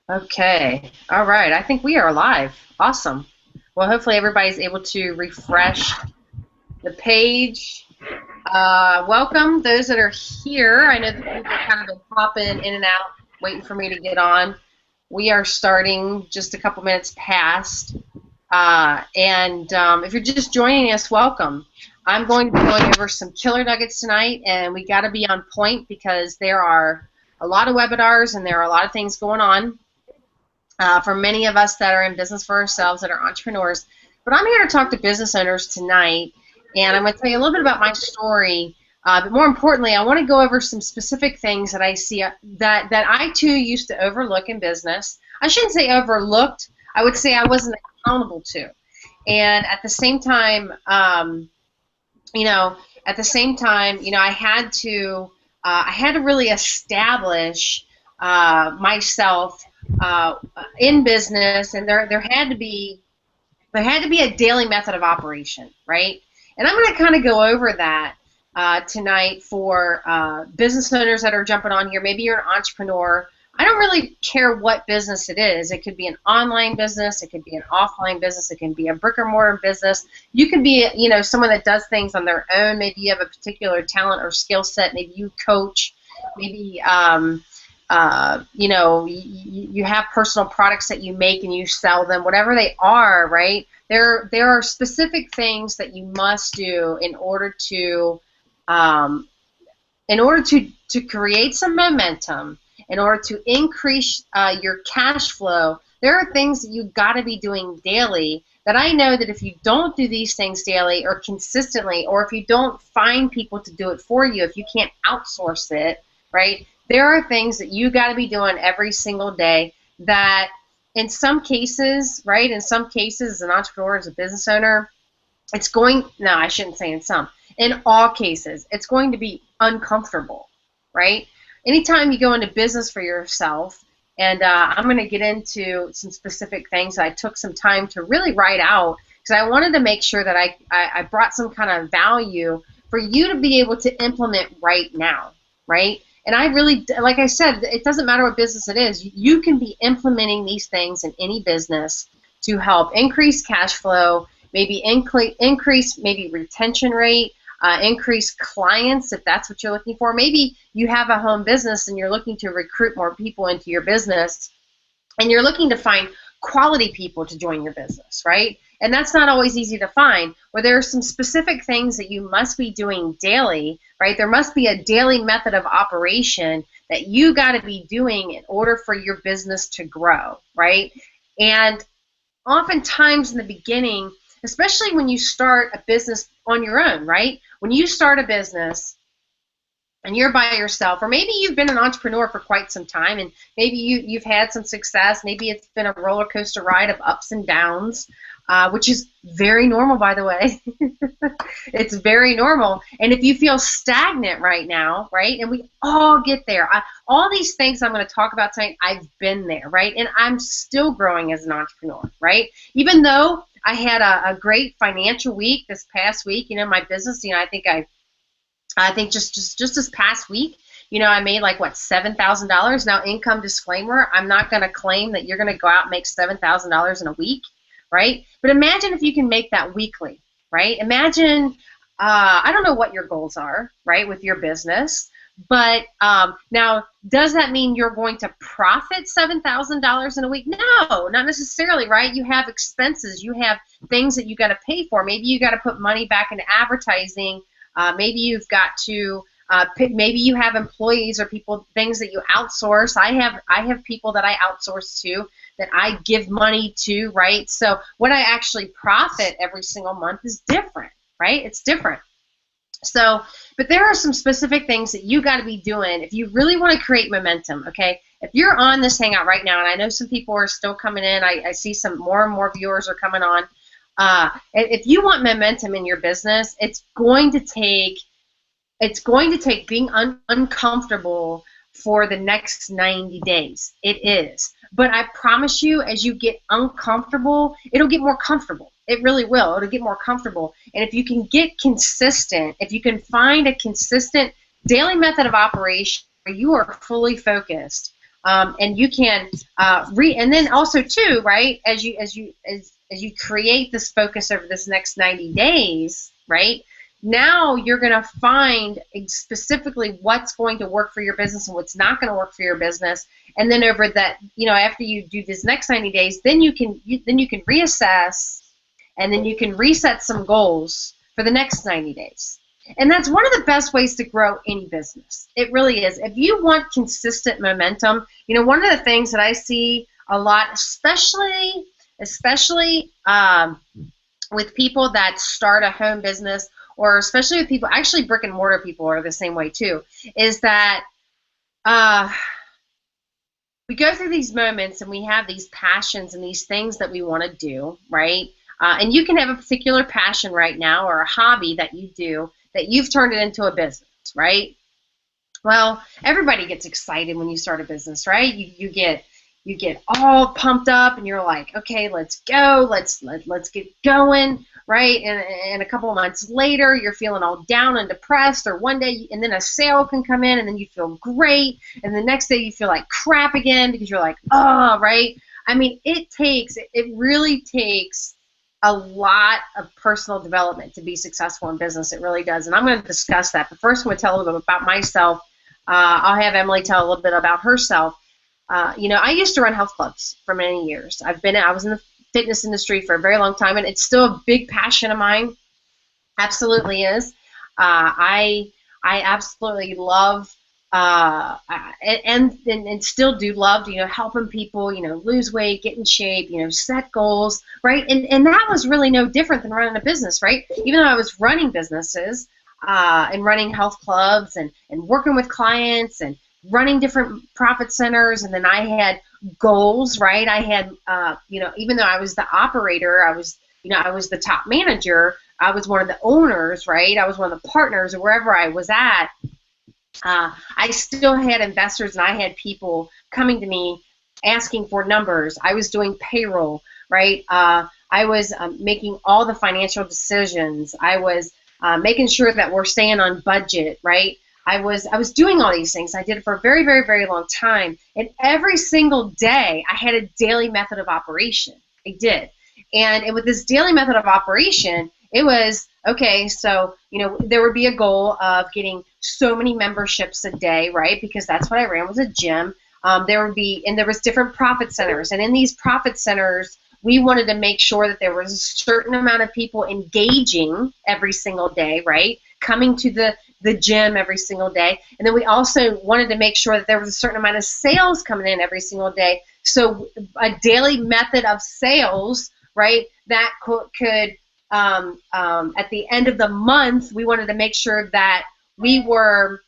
Okay. All right. I think we are live. Awesome. Well, hopefully everybody's able to refresh the page. Welcome those that are here. I know that people are kind of been popping in and out, waiting for me to get on. We are starting just a couple minutes past. And if you're just joining us, welcome. I'm going to be going over some killer nuggets tonight, and we got to be on point because there are a lot of webinars and there are a lot of things going on for many of us that are in business for ourselves, that are entrepreneurs. But I'm here to talk to business owners tonight, and I'm going to tell you a little bit about my story. But more importantly, I want to go over some specific things that I see that I too used to overlook in business. I shouldn't say overlooked. I would say I wasn't accountable to. And at the same time, I had to really establish myself in business, and there had to be a daily method of operation, right? And I'm going to kind of go over that tonight for business owners that are jumping on here. Maybe you're an entrepreneur. I don't really care what business it is. It could be an online business. It could be an offline business. It can be a brick or mortar business. You can be, someone that does things on their own. Maybe you have a particular talent or skill set. Maybe you coach. Maybe you have personal products that you make and you sell them, whatever they are, right? There are specific things that you must do in order to create some momentum, in order to increase your cash flow. There are things that you've got to be doing daily that I know that if you don't do these things daily or consistently, or if you don't find people to do it for you, if you can't outsource it, right? There are things that you got to be doing every single day that in some cases, right, in some cases as an entrepreneur, as a business owner, I shouldn't say in all cases, it's going to be uncomfortable, right? Anytime you go into business for yourself, and I'm going to get into some specific things that I took some time to really write out because I wanted to make sure that I brought some kind of value for you to be able to implement right now, right? And I really, like I said, it doesn't matter what business it is. You can be implementing these things in any business to help increase cash flow, maybe increase maybe retention rate, increase clients if that's what you're looking for. Maybe you have a home business and you're looking to recruit more people into your business, and you're looking to find quality people to join your business, right? And that's not always easy to find, where there are some specific things that you must be doing daily, right? There must be a daily method of operation that you got to be doing in order for your business to grow, right? And oftentimes in the beginning, especially when you start a business on your own, right? When you start a business and you're by yourself, or maybe you've been an entrepreneur for quite some time and maybe you've had some success, maybe it's been a roller coaster ride of ups and downs, which is very normal, by the way. It's very normal. And if you feel stagnant right now, right, and we all get there, all these things I'm going to talk about tonight, I've been there, right, and I'm still growing as an entrepreneur, right? Even though I had a great financial week this past week, my business, I think just this past week, I made like what, $7,000. Now, income disclaimer, I'm not going to claim that you're going to go out and make $7,000 in a week, right? But imagine if you can make that weekly, right? Imagine, I don't know what your goals are, right, with your business, but now, does that mean you're going to profit $7,000 in a week? No, not necessarily, right? You have expenses, you have things that you got to pay for. Maybe you got to put money back into advertising. Maybe you've got to, maybe you have employees or things that you outsource. I have people that I outsource to, that I give money to, right? So what I actually profit every single month is different, right? It's different. So, but there are some specific things that you got to be doing if you really want to create momentum, okay? If you're on this hangout right now, and I know some people are still coming in, I see some more and more viewers are coming on. If you want momentum in your business, it's going to take being uncomfortable for the next 90 days. It is. But I promise you, as you get uncomfortable, it'll get more comfortable. It really will. It'll get more comfortable. And if you can get consistent, if you can find a consistent daily method of operation where you are fully focused, And you can and then also too, right? As you create this focus over this next 90 days, right? Now you're going to find specifically what's going to work for your business and what's not going to work for your business. And then over that, after you do this next 90 days, then you can reassess, and then you can reset some goals for the next 90 days. And that's one of the best ways to grow any business. It really is. If you want consistent momentum, one of the things that I see a lot, especially with people that start a home business, or especially with people, actually brick and mortar people are the same way too, is that we go through these moments and we have these passions and these things that we want to do, right? And you can have a particular passion right now or a hobby that you do that you've turned it into a business, right? Well, everybody gets excited when you start a business, right? You get all pumped up and you're like, okay, let's go, let's get going, right? And a couple of months later, you're feeling all down and depressed, or one day, and then a sale can come in and then you feel great, and the next day you feel like crap again because you're like, oh, right? I mean, it really takes a lot of personal development to be successful in business. It really does, and I'm going to discuss that. But first, I'm going to tell a little bit about myself. I'll have Emily tell a little bit about herself. I used to run health clubs for many years. I was in the fitness industry for a very long time, and it's still a big passion of mine. Absolutely is. I absolutely love and still do love, helping people, lose weight, get in shape, set goals, right? And that was really no different than running a business, right? Even though I was running businesses and running health clubs and working with clients and running different profit centers, and then I had goals, right? I had, even though I was the operator, I was the top manager, I was one of the owners, right? I was one of the partners, or wherever I was at. I still had investors, and I had people coming to me asking for numbers. I was doing payroll, right? I was making all the financial decisions. I was making sure that we're staying on budget, right? I was doing all these things. I did it for a very, very, very long time. And every single day, I had a daily method of operation. I did. And with this daily method of operation, it was, okay, so, there would be a goal of getting so many memberships a day, right? Because that's what I ran, was a gym. There was different profit centers. And in these profit centers, we wanted to make sure that there was a certain amount of people engaging every single day, right? Coming to the gym every single day. And then we also wanted to make sure that there was a certain amount of sales coming in every single day. So a daily method of sales, right, that could at the end of the month, we wanted to make sure that we were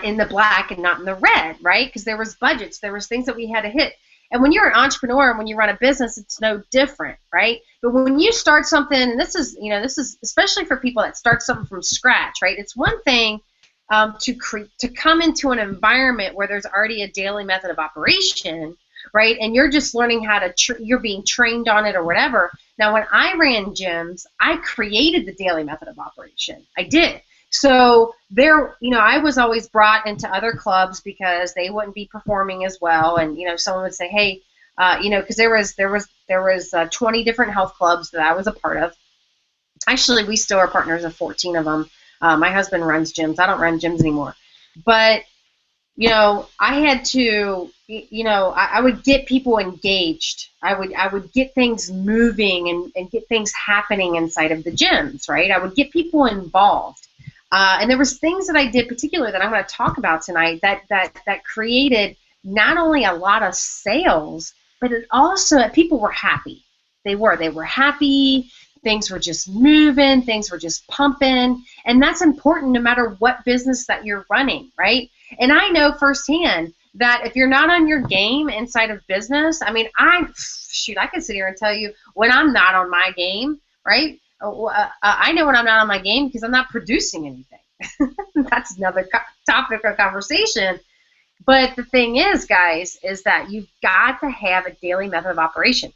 in the black and not in the red, right? Because there was budgets, there was things that we had to hit. And when you're an entrepreneur and when you run a business, it's no different, right? But when you start something, and this is especially for people that start something from scratch, right? It's one thing to come into an environment where there's already a daily method of operation, right? And you're just learning how to, you're being trained on it or whatever. Now, when I ran gyms, I created the daily method of operation. I did. So there, I was always brought into other clubs because they wouldn't be performing as well, and someone would say, hey, because there was 20 different health clubs that I was a part of. Actually, we still are partners of 14 of them. My husband runs gyms. I don't run gyms anymore, but I had to, I would get people engaged. I would get things moving and get things happening inside of the gyms, right? I would get people involved. And there was things that I did particularly that I'm going to talk about tonight that created not only a lot of sales, but it also, people were happy. They were happy. Things were just moving. Things were just pumping. And that's important no matter what business that you're running, right? And I know firsthand that if you're not on your game inside of business, I mean, I can sit here and tell you when I'm not on my game, right? I know when I'm not on my game because I'm not producing anything. That's another topic of conversation. But the thing is, guys, is that you've got to have a daily method of operation.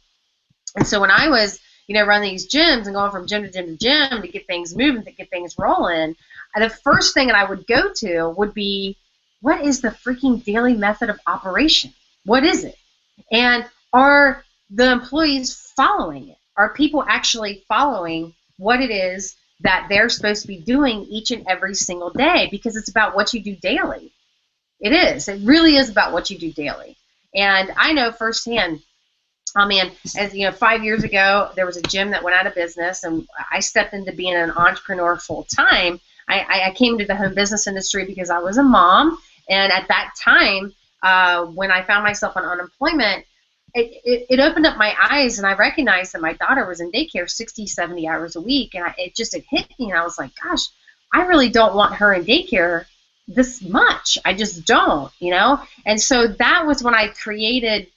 And so when I was, running these gyms and going from gym to gym to gym to get things moving, to get things rolling, the first thing that I would go to would be what is the freaking daily method of operation? What is it? And are the employees following it? Are people actually following what it is that they're supposed to be doing each and every single day? Because it's about what you do daily. It is. It really is about what you do daily. And I know firsthand, I mean, as you know, 5 years ago, there was a gym that went out of business, and I stepped into being an entrepreneur full time. I came into the home business industry because I was a mom, and at that time, when I found myself on unemployment, it opened up my eyes, and I recognized that my daughter was in daycare 60, 70 hours a week, and it hit me, and I was like, gosh, I really don't want her in daycare this much. I just don't, you know? And so that was when I created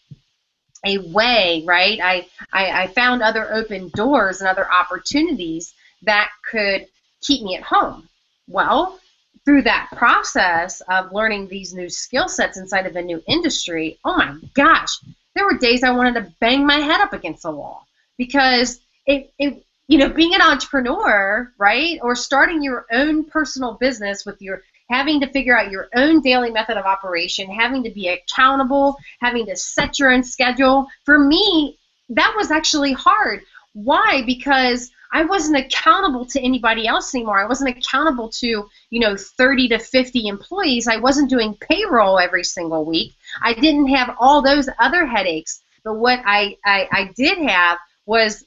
a way, right? I found other open doors and other opportunities that could keep me at home. Well, through that process of learning these new skill sets inside of a new industry, oh my gosh, there were days I wanted to bang my head up against the wall, because you know, being an entrepreneur, right, or starting your own personal business with your having to figure out your own daily method of operation, having to be accountable, having to set your own schedule. For me, that was actually hard. Why? Because I wasn't accountable to anybody else anymore. I wasn't accountable to, you know, 30 to 50 employees. I wasn't doing payroll every single week. I didn't have all those other headaches. But what I did have was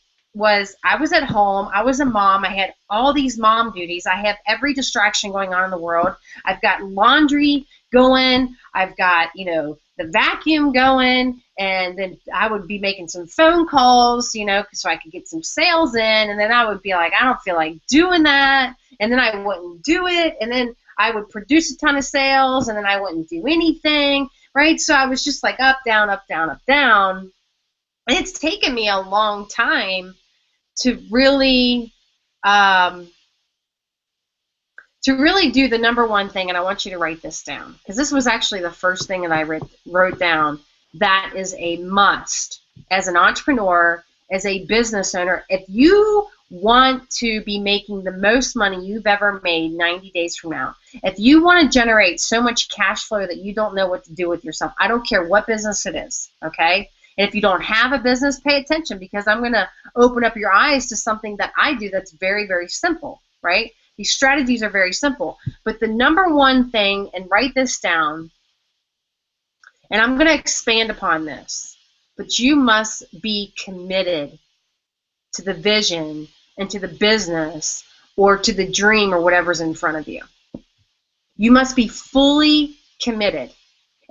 I was at home, I was a mom, I had all these mom duties, I have every distraction going on in the world, I've got laundry going, I've got, you know, the vacuum going, and then I would be making some phone calls, you know, so I could get some sales in, and then I would be like, I don't feel like doing that, and then I wouldn't do it, and then I would produce a ton of sales, and then I wouldn't do anything, right? So I was just like up, down, up, down, up, down. And it's taken me a long time to really do the number one thing, and I want you to write this down, because this was actually the first thing that I wrote down that is a must as an entrepreneur, as a business owner. If you want to be making the most money you've ever made 90 days from now, if you want to generate so much cash flow that you don't know what to do with yourself, I don't care what business it is, okay? And if you don't have a business, pay attention, because I'm going to open up your eyes to something that I do that's very, very simple, right? These strategies are very simple. But the number one thing, and write this down, and I'm going to expand upon this, but you must be committed to the vision and to the business or to the dream or whatever's in front of you. You must be fully committed.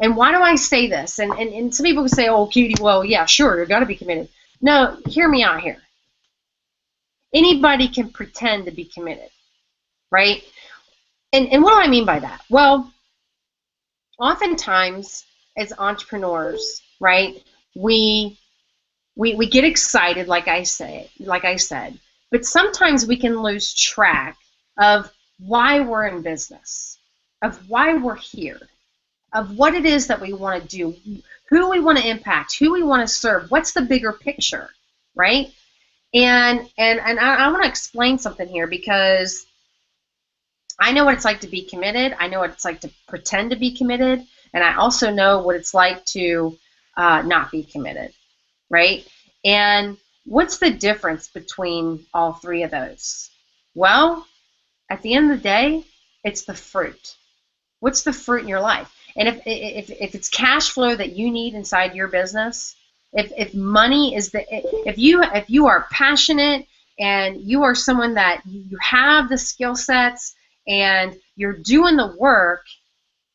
And why do I say this? And some people can say, oh, Katie, well, yeah, sure, you've got to be committed. No, hear me out here. Anybody can pretend to be committed, right? And what do I mean by that? Well, oftentimes as entrepreneurs, right, we get excited, like I said, but sometimes we can lose track of why we're in business, of why we're here, of what it is that we want to do, who we want to impact, who we want to serve, what's the bigger picture, right? And I want to explain something here, because I know what it's like to be committed. I know what it's like to pretend to be committed, and I also know what it's like to not be committed, right? And what's the difference between all three of those? Well, at the end of the day, it's the fruit. What's the fruit in your life? And if it's cash flow that you need inside your business, if money is if you are passionate and you are someone that you have the skill sets and you're doing the work,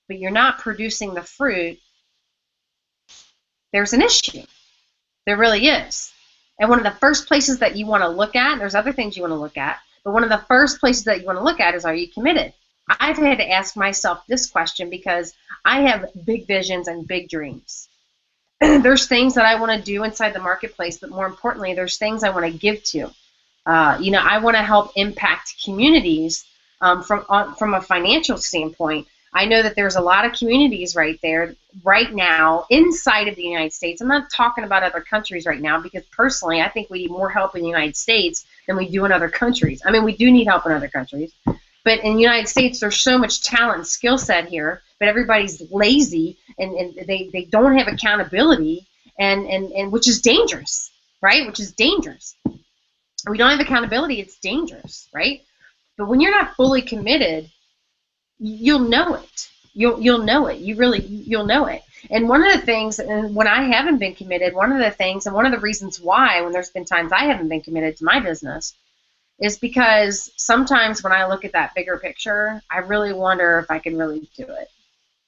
but you're not producing the fruit, there's an issue. There really is. And one of the first places that you want to look at, there's other things you want to look at, but one of the first places that you want to look at is, are you committed? I've had to ask myself this question because I have big visions and big dreams. There's things that I want to do inside the marketplace, but more importantly, there's things I want to give to. I want to help impact communities from a financial standpoint. I know that there's a lot of communities right now inside of the United States. I'm not talking about other countries right now, because personally, I think we need more help in the United States than we do in other countries. I mean, we do need help in other countries. But in the United States, there's so much talent and skill set here, but everybody's lazy and they don't have accountability, and which is dangerous, right? Which is dangerous. We don't have accountability, it's dangerous, right? But when you're not fully committed, you'll know it. You'll know it. You'll know it. And one of the things, and when I haven't been committed, one of the things, and one of the reasons why, when there's been times I haven't been committed to my business, is because sometimes when I look at that bigger picture, I really wonder if I can really do it,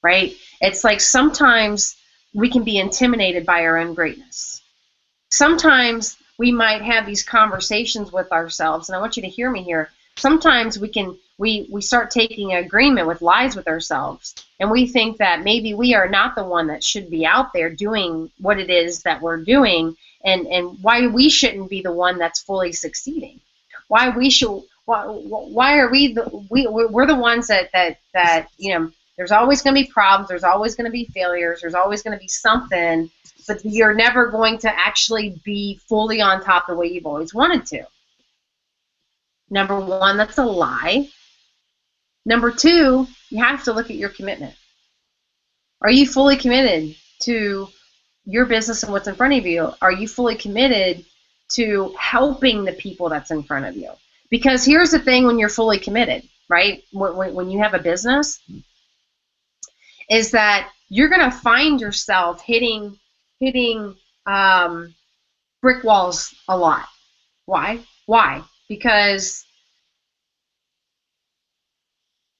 right? It's like sometimes we can be intimidated by our own greatness. Sometimes we might have these conversations with ourselves, and I want you to hear me here. Sometimes we start taking an agreement with lies with ourselves, and we think that maybe we are not the one that should be out there doing what it is that we're doing, and why we shouldn't be the one that's fully succeeding. Why are we're the ones that there's always going to be problems, there's always going to be failures, there's always going to be something, but you're never going to actually be fully on top the way you've always wanted to. Number one, that's a lie. Number two, you have to look at your commitment. Are you fully committed to your business and what's in front of you? Are you fully committed to helping the people that's in front of you? Because here's the thing, when you're fully committed, right? When you have a business, is that you're going to find yourself hitting brick walls a lot. Why? Because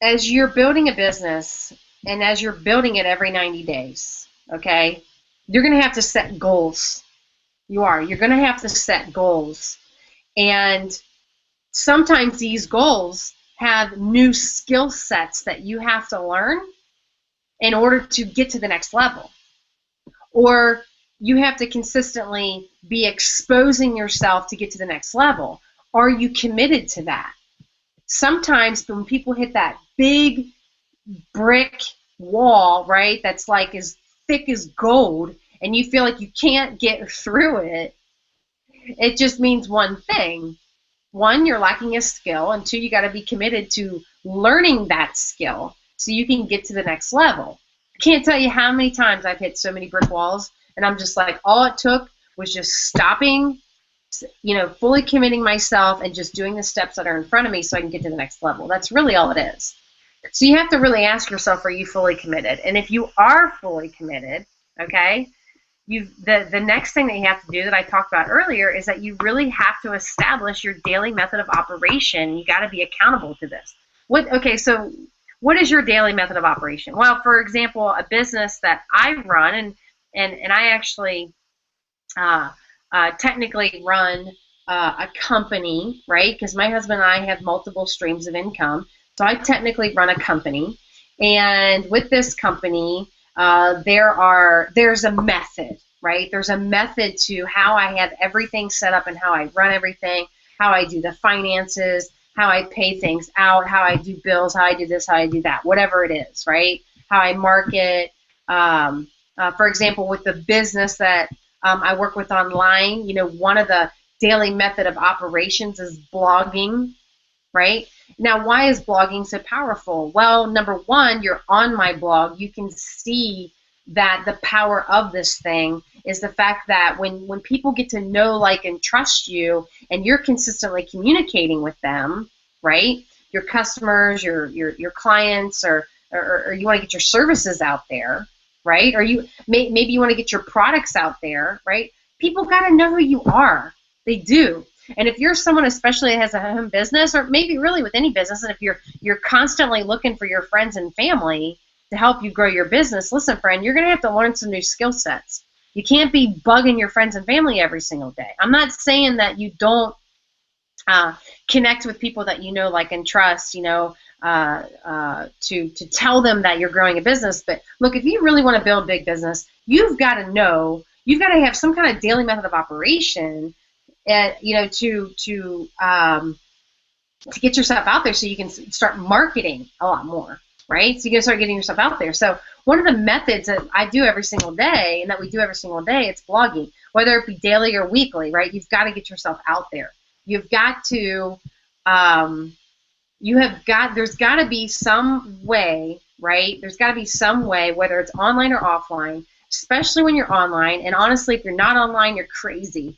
as you're building a business and as you're building it every 90 days, okay, you're going to have to set goals. You're going to have to set goals. And sometimes these goals have new skill sets that you have to learn in order to get to the next level. Or you have to consistently be exposing yourself to get to the next level. Are you committed to that? Sometimes when people hit that big brick wall, right, that's like as thick as gold, and you feel like you can't get through it, it just means one thing. One, you're lacking a skill, and two, you got to be committed to learning that skill so you can get to the next level. I can't tell you how many times I've hit so many brick walls, and I'm just like, all it took was just stopping, fully committing myself and just doing the steps that are in front of me so I can get to the next level. That's really all it is. So you have to really ask yourself, are you fully committed? And if you are fully committed, okay, the next thing that you have to do that I talked about earlier is that you really have to establish your daily method of operation. You got to be accountable to this. So what is your daily method of operation? Well, for example, a business that I run, and I actually technically run a company, right? Because my husband and I have multiple streams of income. So I technically run a company. And with this company, there's a method, right? There's a method to how I have everything set up and how I run everything, how I do the finances, how I pay things out, how I do bills, how I do this, how I do that, whatever it is, right? How I market. For example, with the business that I work with online, one of the daily method of operations is blogging, right? Now, why is blogging so powerful? Well, number one, you're on my blog. You can see that the power of this thing is the fact that when people get to know, like, and trust you, and you're consistently communicating with them, right? Your customers, your clients, or you want to get your services out there, right? Or maybe you want to get your products out there, right? People got to know who you are. They do. And if you're someone especially that has a home business, or maybe really with any business, and if you're constantly looking for your friends and family to help you grow your business, listen, friend, you're going to have to learn some new skill sets. You can't be bugging your friends and family every single day. I'm not saying that you don't connect with people that you know, like, and trust, to tell them that you're growing a business. But look, if you really want to build a big business, you've got to have some kind of daily method of operation, to get yourself out there so you can start marketing a lot more, right? So you can start getting yourself out there. So one of the methods that I do every single day, and that we do every single day, it's blogging, whether it be daily or weekly, right? You've got to get yourself out there. You've got to there's got to be some way, right? There's got to be some way, whether it's online or offline, especially when you're online. And honestly, if you're not online, you're crazy.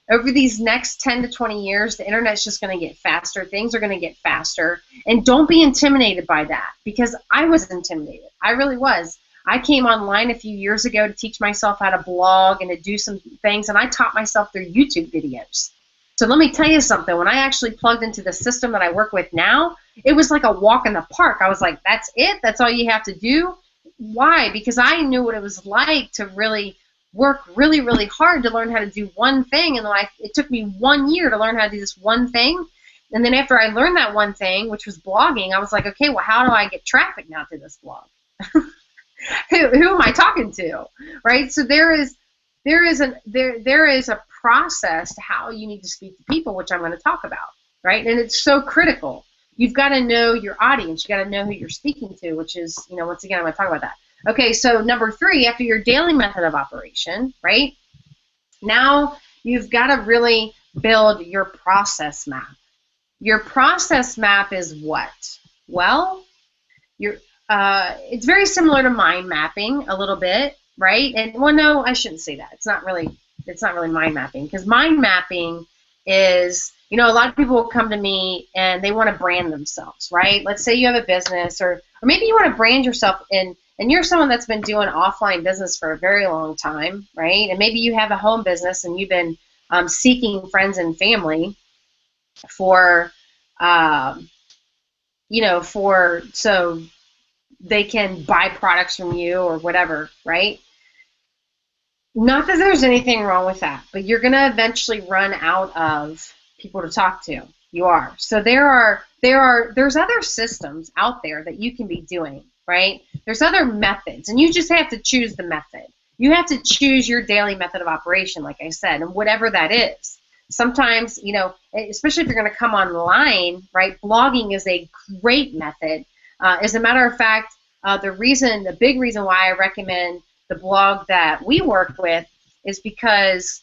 Over these next 10 to 20 years, the internet's just going to get faster. Things are going to get faster. And don't be intimidated by that, because I was intimidated. I really was. I came online a few years ago to teach myself how to blog and to do some things, and I taught myself through YouTube videos. So let me tell you something. When I actually plugged into the system that I work with now, it was like a walk in the park. I was like, that's it? That's all you have to do? Why? Because I knew what it was like to really work really, really hard to learn how to do one thing. And it took me 1 year to learn how to do this one thing. And then after I learned that one thing, which was blogging, I was like, okay, well, how do I get traffic now to this blog? who am I talking to, right? So there is a process to how you need to speak to people, which I'm going to talk about, right? And it's so critical. You've got to know your audience. You got to know who you're speaking to, which is, once again, I'm going to talk about that. Okay, so number 3, after your daily method of operation, right? Now you've got to really build your process map. Your process map is what? Well, it's very similar to mind mapping a little bit, right? And well, no, I shouldn't say that. It's not really mind mapping, because mind mapping is, a lot of people will come to me and they want to brand themselves, right? Let's say you have a business, or maybe you want to brand yourself and you're someone that's been doing offline business for a very long time, right? And maybe you have a home business and you've been seeking friends and family for, so they can buy products from you or whatever, right? Not that there's anything wrong with that, but you're going to eventually run out of people to talk to. You are. So there's other systems out there that you can be doing, right? There's other methods, and you just have to choose the method. You have to choose your daily method of operation, like I said, and whatever that is. Sometimes, especially if you're going to come online, right, blogging is a great method. As a matter of fact, the big reason why I recommend the blog that we work with is because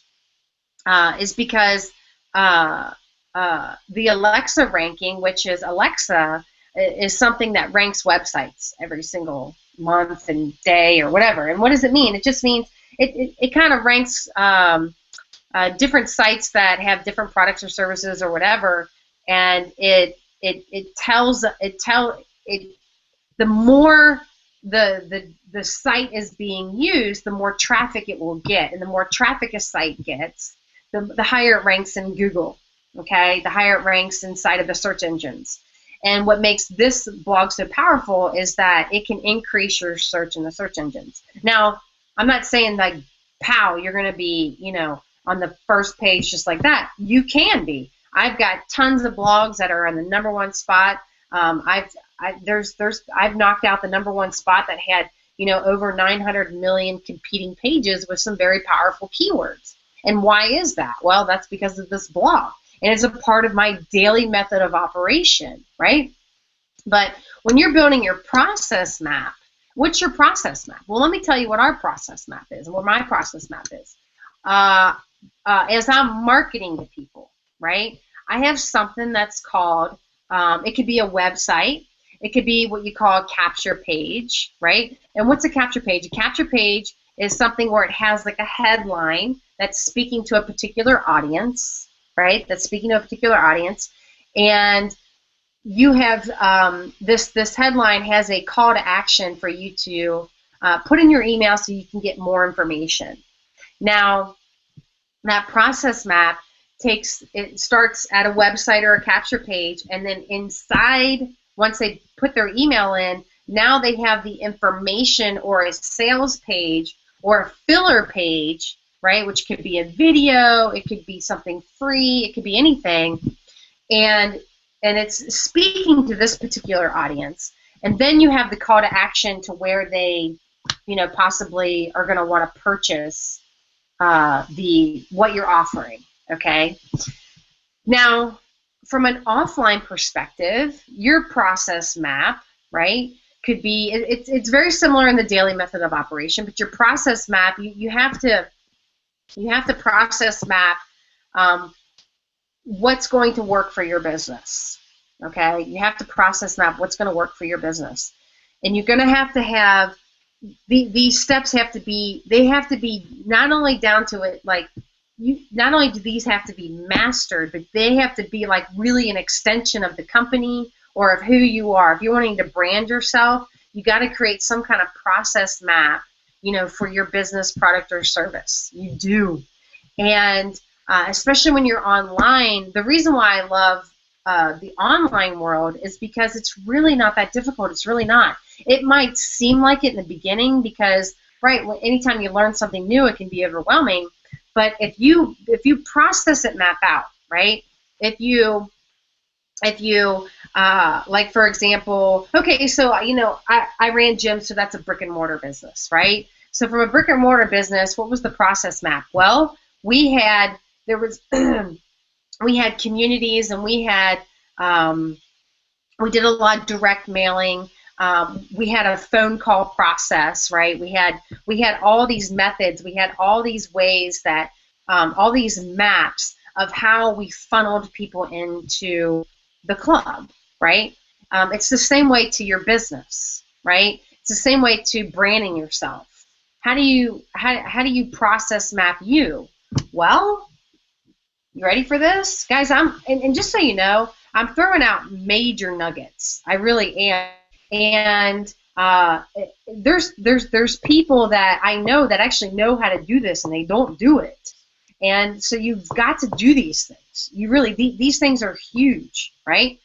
the Alexa ranking, which is Alexa, is something that ranks websites every single month and day or whatever. And what does it mean? It just means it kind of ranks different sites that have different products or services or whatever, and the more the site is being used, the more traffic it will get, and the more traffic a site gets, the higher it ranks in Google. Okay, the higher it ranks inside of the search engines. And what makes this blog so powerful is that it can increase your search in the search engines. Now, I'm not saying like, pow, you're going to be, on the first page just like that. You can be. I've got tons of blogs that are on the #1 spot. I've knocked out the #1 spot that had, over 900 million competing pages with some very powerful keywords. And why is that? Well, that's because of this blog. And it's a part of my daily method of operation, right? But when you're building your process map, what's your process map? Well, let me tell you what our process map is and what my process map is. As I'm marketing to people, right, I have something that's called, it could be a website. It could be what you call a capture page, right? And what's a capture page? A capture page is something where it has like a headline that's speaking to a particular audience, right? That's speaking to a particular audience, and you have this headline has a call to action for you to put in your email so you can get more information. Now, that process map starts at a website or a capture page, and then inside, once they put their email in, now they have the information or a sales page or a filler page, right, which could be a video, it could be something free, it could be anything, and it's speaking to this particular audience. And then you have the call to action to where they, possibly are going to want to purchase what you're offering, okay? Now, from an offline perspective, your process map, right, could be, it's very similar in the daily method of operation, but your process map, you have to process map what's going to work for your business, Okay, you have to process map what's going to work for your business, and you're going to have these steps have to be, they have to be not only down to it, like you, not only do these have to be mastered, but they have to be like really an extension of the company or of who you are. If you're wanting to brand yourself, you got to create some kind of process map, for your business, product, or service. You do. And especially when you're online, the reason why I love the online world is because it's really not that difficult. It's really not. It might seem like it in the beginning because, right, anytime you learn something new, it can be overwhelming. But if you process it, map out, right? If you like, for example, okay, so I ran gyms, so that's a brick and mortar business, right? So from a brick and mortar business, what was the process map? Well, we had we had communities, and we did a lot of direct mailing. We had a phone call process, right? We had all these methods. We had all these ways that, all these maps of how we funneled people into the club, right? It's the same way to your business, right? It's the same way to branding yourself. How do you process map you? Well, you ready for this, guys? And just so you know, I'm throwing out major nuggets. I really am. And there's people that I know that actually know how to do this, and they don't do it. And so you've got to do these things. You really, these things are huge, right?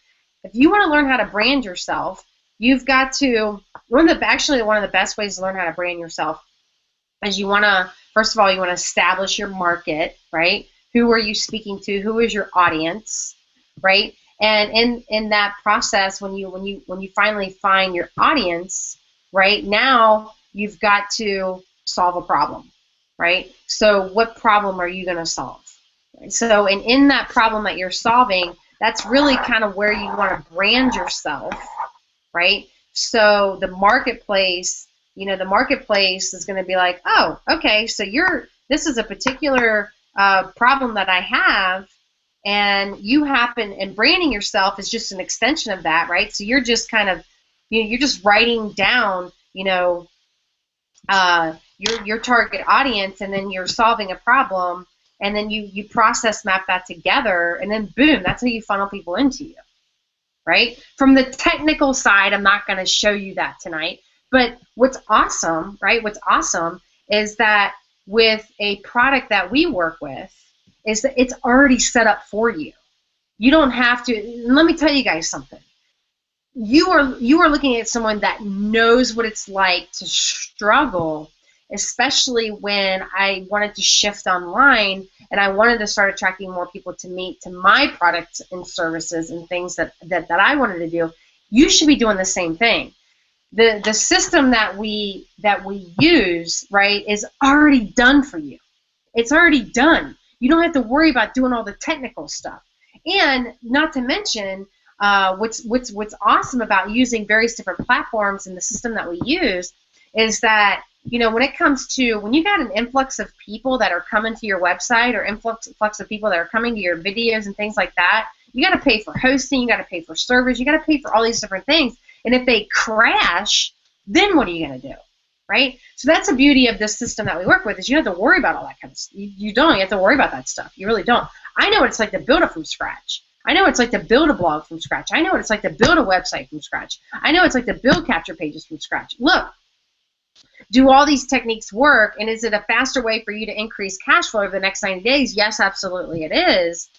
If you want to learn how to brand yourself, you've got to, one of the best ways to learn how to brand yourself is first of all, you want to establish your market, right? Who are you speaking to? Who is your audience, right? And in that process, when you finally find your audience, right, now you've got to solve a problem, right? So what problem are you going to solve? So in that problem that you're solving, that's really kind of where you want to brand yourself, right? So the marketplace is going to be like, oh, okay, so this is a particular problem that I have, and and branding yourself is just an extension of that, right? So you're just kind of, you're just writing down, your target audience, and then you're solving a problem, and then you process map that together, and then boom, that's how you funnel people into you, right? From the technical side, I'm not going to show you that tonight, but what's awesome, right? What's awesome is that with a product that we work with, is that it's already set up for you. You don't have to. Let me tell you guys something. You are looking at someone that knows what it's like to struggle, especially when I wanted to shift online and I wanted to start attracting more people to my products and services and things that I wanted to do. You should be doing the same thing. The system that we use, right, is already done for you. It's already done. You don't have to worry about doing all the technical stuff. And not to mention, what's awesome about using various different platforms in the system that we use is that, when it comes to, when you got an influx of people that are coming to your website, or influx of people that are coming to your videos and things like that, you got to pay for hosting, you got to pay for servers, you got to pay for all these different things. And if they crash, then what are you going to do? Right? So that's the beauty of this system that we work with, is you don't have to worry about all that kind of stuff. You have to worry about that stuff. You really don't. I know what it's like to build it from scratch. I know what it's like to build a blog from scratch. I know what it's like to build a website from scratch. I know what it's like to build capture pages from scratch. Look, do all these techniques work, and is it a faster way for you to increase cash flow over the next 90 days? Yes, absolutely it is.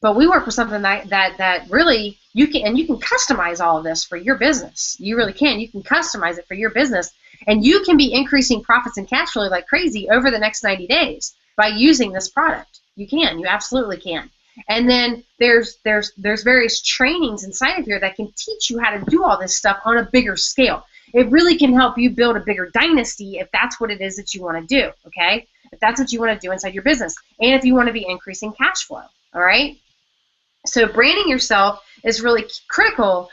But we work with something that really you can customize all of this for your business. You really can. You can customize it for your business, and you can be increasing profits and cash flow like crazy over the next 90 days by using this product. You can. You absolutely can. And then there's various trainings inside of here that can teach you how to do all this stuff on a bigger scale. It really can help you build a bigger dynasty if that's what it is that you want to do, okay? If that's what you want to do inside your business, and if you want to be increasing cash flow, all right? So branding yourself is really critical,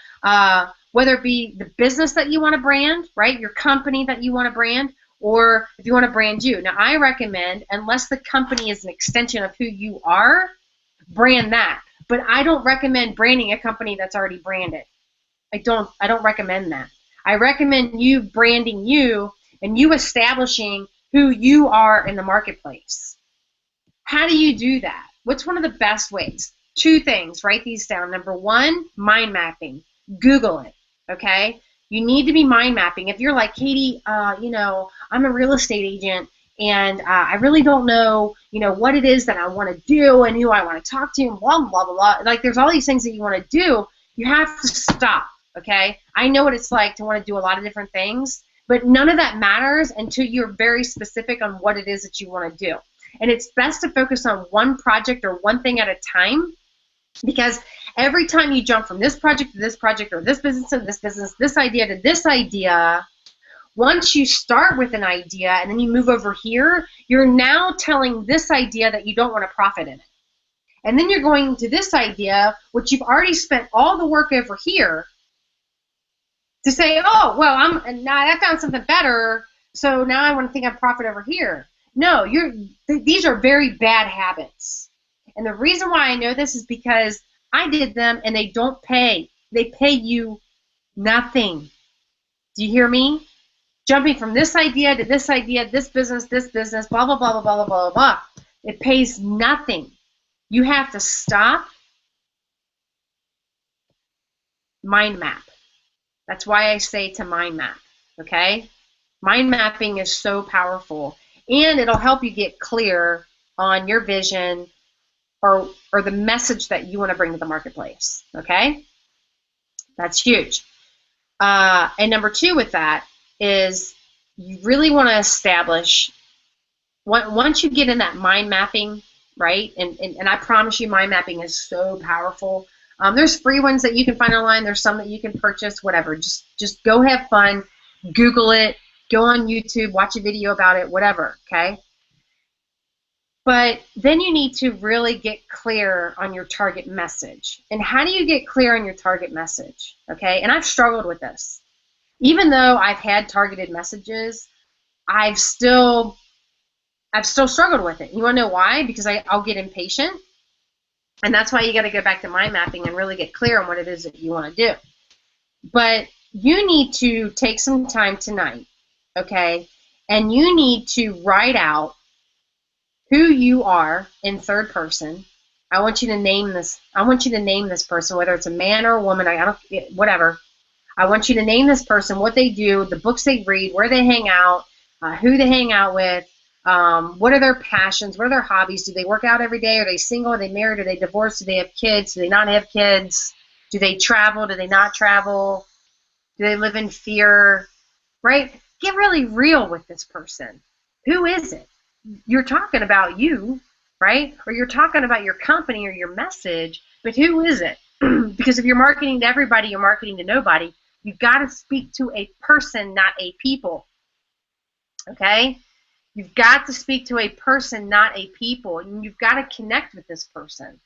whether it be the business that you want to brand, right, your company that you want to brand, or if you want to brand you. Now, I recommend, unless the company is an extension of who you are, brand that. But I don't recommend branding a company that's already branded. I don't recommend that. I recommend you branding you and you establishing who you are in the marketplace. How do you do that? What's one of the best ways? Two things. Write these down. Number one, mind mapping. Google it. Okay? You need to be mind mapping. If you're like, Katie, I'm a real estate agent and I really don't know, what it is that I want to do and who I want to talk to and blah, blah, blah, blah. Like there's all these things that you want to do. You have to stop. Okay? I know what it's like to want to do a lot of different things, but none of that matters until you're very specific on what it is that you want to do. And it's best to focus on one project or one thing at a time, because every time you jump from this project to this project or this business to this business, this idea to this idea, once you start with an idea and then you move over here, you're now telling this idea that you don't want to profit in it. And then you're going to this idea, which you've already spent all the work over here, to say, oh, well, I found something better, so now I want to think I profit over here. No, these are very bad habits. And the reason why I know this is because I did them and they don't pay. They pay you nothing. Do you hear me? Jumping from this idea to this idea, this business, blah, blah, blah, blah, blah, blah, blah, blah. It pays nothing. You have to stop. Mind map. That's why I say to mind map, okay? Mind mapping is so powerful. And it'll help you get clear on your vision or the message that you want to bring to the marketplace, okay? That's huge. And number two with that is you really want to establish, once you get in that mind mapping, right? And I promise you mind mapping is so powerful. There's free ones that you can find online. There's some that you can purchase, whatever. Just go have fun, Google it, go on YouTube, watch a video about it, whatever, okay? But then you need to really get clear on your target message. And how do you get clear on your target message, okay? And I've struggled with this. Even though I've had targeted messages, I've still struggled with it. You want to know why? Because I'll get impatient. And that's why you got to go back to mind mapping and really get clear on what it is that you want to do. But you need to take some time tonight, okay? And you need to write out who you are in third person. I want you to name this. I want you to name this person, whether it's a man or a woman. Whatever. I want you to name this person, what they do, the books they read, where they hang out, who they hang out with, what are their passions, what are their hobbies, do they work out every day, are they single, are they married, are they divorced, do they have kids, do they not have kids, do they travel, do they not travel, do they live in fear, right? Get really real with this person. Who is it? You're talking about you, right? Or you're talking about your company or your message, but who is it? Because if you're marketing to everybody, you're marketing to nobody. You've got to speak to a person, not a people, okay? You've got to speak to a person, not a people, and you've got to connect with this person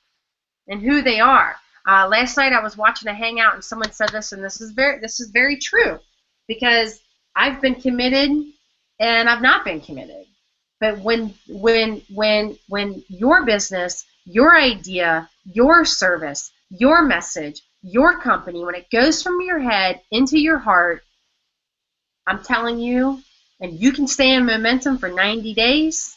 and who they are. Last night I was watching a hangout and someone said this, and this is very true, because I've been committed and I've not been committed. But when your business, your idea, your service, your message, your company, when it goes from your head into your heart, I'm telling you, and you can stay in momentum for 90 days,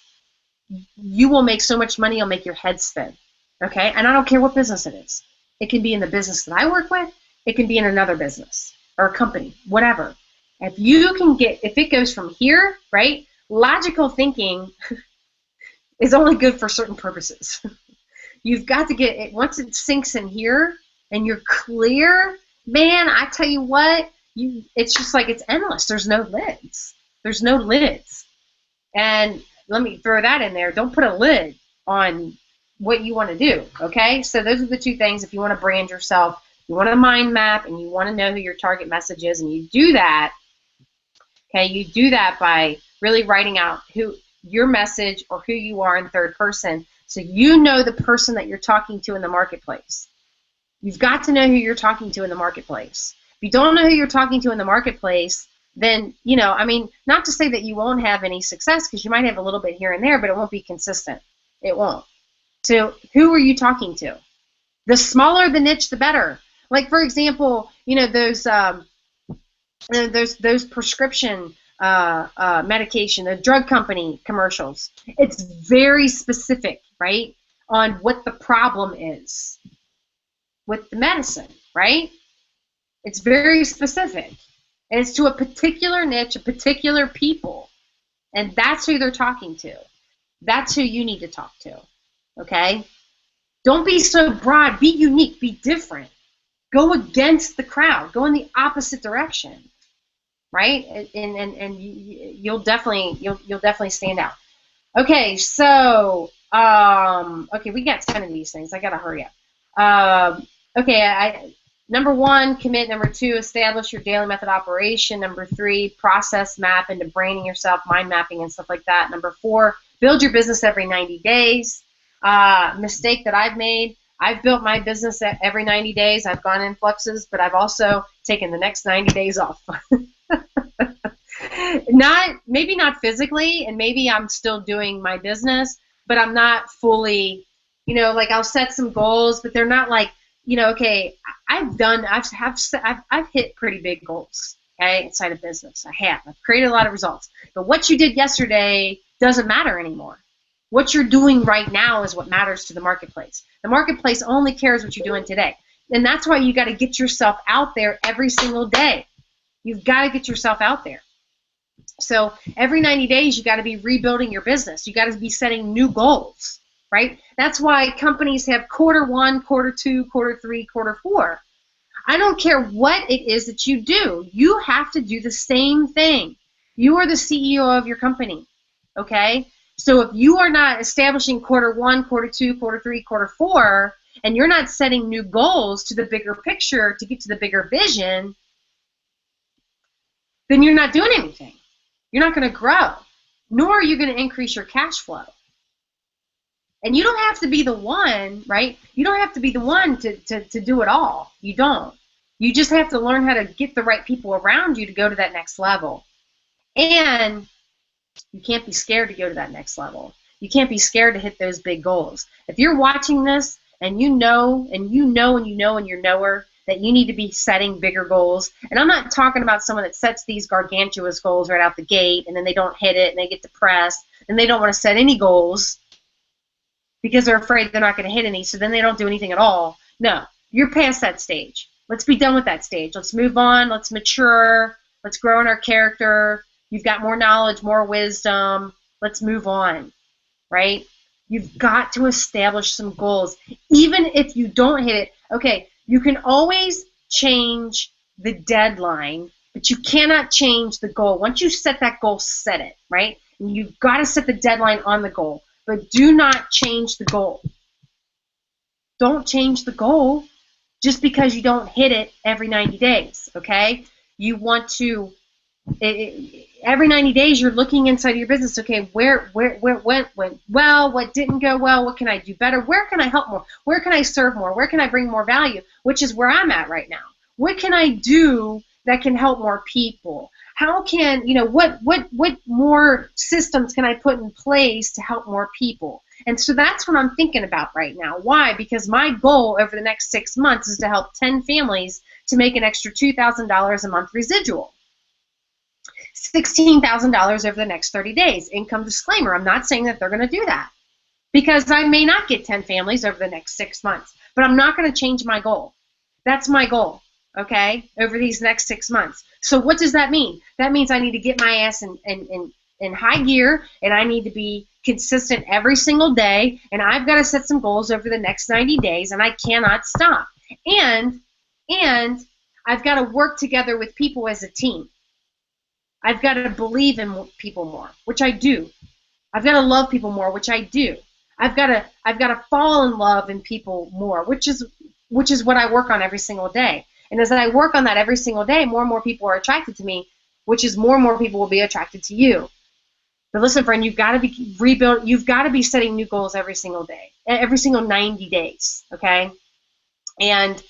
you will make so much money, you'll make your head spin, okay? And I don't care what business it is. It can be in the business that I work with. It can be in another business or a company, whatever. If it goes from here, right, logical thinking is only good for certain purposes. You've got to get it, once it sinks in here and you're clear, man, I tell you what, it's just like it's endless. There's no lids. There's no lids. And let me throw that in there. Don't put a lid on what you want to do, okay? So those are the two things. If you want to brand yourself, you want a mind map, and you want to know who your target message is, and you do that, okay? You do that by really writing out who your message or who you are in third person, so you know the person that you're talking to in the marketplace. You've got to know who you're talking to in the marketplace. If you don't know who you're talking to in the marketplace, then, I mean, not to say that you won't have any success, because you might have a little bit here and there, but it won't be consistent. It won't. So who are you talking to? The smaller the niche, the better. Like, for example, those prescription medication, the drug company commercials. It's very specific, right, on what the problem is with the medicine, right? It's very specific. And it's to a particular niche, a particular people. And that's who they're talking to. That's who you need to talk to, okay? Don't be so broad. Be unique. Be different. Go against the crowd. Go in the opposite direction, right? And you'll definitely stand out. Okay, so okay, we got 10 of these things. I gotta hurry up. Okay, number 1, commit. Number 2, establish your daily method operation. Number 3, process map into branding yourself, mind mapping, and stuff like that. Number 4, build your business every 90 days. Mistake that I've made. I've built my business every 90 days. I've gone in fluxes, but I've also taken the next 90 days off. Maybe not physically, and maybe I'm still doing my business, but I'm not fully, like I'll set some goals, but they're not like, okay, I've hit pretty big goals, okay, inside of business. I've created a lot of results, but what you did yesterday doesn't matter anymore. What you're doing right now is what matters to the marketplace. The marketplace only cares what you're doing today. And that's why you got to get yourself out there every single day. You've got to get yourself out there. So every 90 days, you got to be rebuilding your business. You got to be setting new goals, right? That's why companies have quarter 1, quarter 2, quarter 3, quarter 4. I don't care what it is that you do. You have to do the same thing. You are the CEO of your company, okay? So if you are not establishing quarter 1, quarter 2, quarter 3, quarter 4, and you're not setting new goals to the bigger picture to get to the bigger vision, then you're not doing anything. You're not going to grow, nor are you going to increase your cash flow. And you don't have to be the one, right? You don't have to be the one to do it all. You don't. You just have to learn how to get the right people around you to go to that next level. And you can't be scared to go to that next level. You can't be scared to hit those big goals. If you're watching this and you know and you're knower that you need to be setting bigger goals, and I'm not talking about someone that sets these gargantuous goals right out the gate and then they don't hit it and they get depressed and they don't want to set any goals because they're afraid they're not going to hit any, so then they don't do anything at all. No, you're past that stage. Let's be done with that stage. Let's move on. Let's mature. Let's grow in our character. You've got more knowledge, more wisdom. Let's move on, right? You've got to establish some goals. Even if you don't hit it, okay, you can always change the deadline, but you cannot change the goal. Once you set that goal, set it, right? And you've got to set the deadline on the goal, but do not change the goal. Don't change the goal just because you don't hit it every 90 days, okay? You want to... every 90 days you're looking inside your business. Okay, where went well, what didn't go well, what can I do better, where can I help more, where can I serve more, where can I bring more value, which is where I'm at right now. What can I do that can help more people? How can, what more systems can I put in place to help more people? And so that's what I'm thinking about right now. Why? Because my goal over the next 6 months is to help 10 families to make an extra $2,000 a month residual. $16,000 over the next 30 days. Income disclaimer, I'm not saying that they're going to do that because I may not get 10 families over the next 6 months, but I'm not going to change my goal. That's my goal, okay, over these next 6 months. So what does that mean? That means I need to get my ass in high gear, and I need to be consistent every single day, and I've got to set some goals over the next 90 days, and I cannot stop. And I've got to work together with people as a team. I've got to believe in people more, which I do. I've got to love people more, which I do. I've got to fall in love in people more, which is what I work on every single day. And as I work on that every single day, more and more people are attracted to me, which is more and more people will be attracted to you. But listen, friend, you've got to be rebuilt. You've got to be setting new goals every single day, every single 90 days, okay? And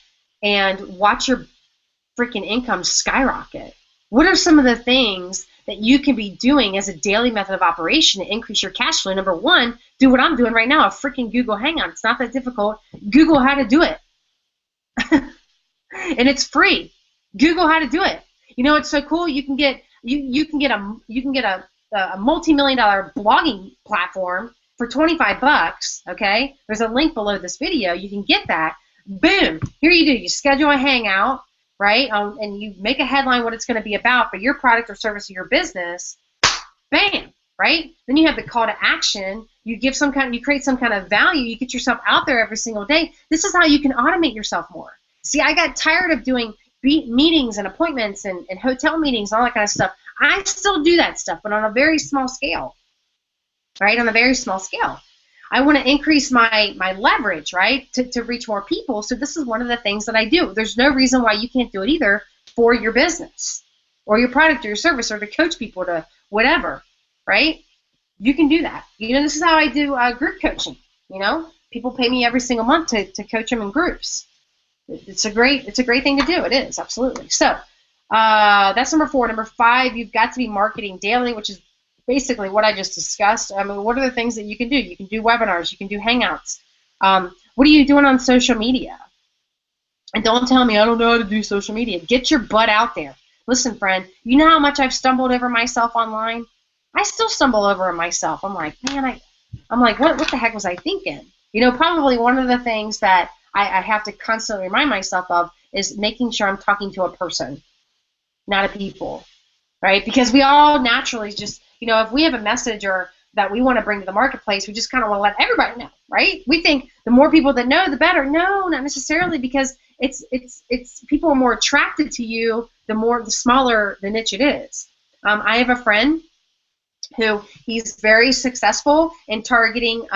watch your freaking income skyrocket. What are some of the things that you can be doing as a daily method of operation to increase your cash flow. Number one, do what I'm doing right now, a freaking Google Hangout. It's not that difficult. Google how to do it. And it's free. Google how to do it. You know, it's so cool. You can get a multi-million-dollar blogging platform for 25 bucks. Okay, there's a link below this video. You can get that. Boom. Here you do. You schedule a hangout, right? And you make a headline what it's going to be about for your product or service or your business. Bam. Right? Then you have the call to action. You create some kind of value. You get yourself out there every single day. This is how you can automate yourself more. See, I got tired of doing meetings and appointments and hotel meetings and all that kind of stuff. I still do that stuff, but on a very small scale, right? On a very small scale. I want to increase my leverage, right, to reach more people. So this is one of the things that I do. There's no reason why you can't do it either for your business or your product or your service or to coach people to whatever, right? You can do that. You know, this is how I do group coaching. You know, people pay me every single month to coach them in groups. It's a great thing to do. It is, absolutely. So that's number 4. Number 5, you've got to be marketing daily, which is basically what I just discussed. I mean, what are the things that you can do? You can do webinars. You can do hangouts. What are you doing on social media? And don't tell me I don't know how to do social media. Get your butt out there. Listen, friend, you know how much I've stumbled over myself online? I still stumble over myself. I'm like, man, what the heck was I thinking? You know, probably one of the things that I have to constantly remind myself of is making sure I'm talking to a person, not a people, right? Because we all naturally just, you know, if we have a message or that we want to bring to the marketplace, we just kind of want to let everybody know, right? We think the more people that know, the better. No, not necessarily, because it's people are more attracted to you the smaller the niche it is. I have a friend who he's very successful in targeting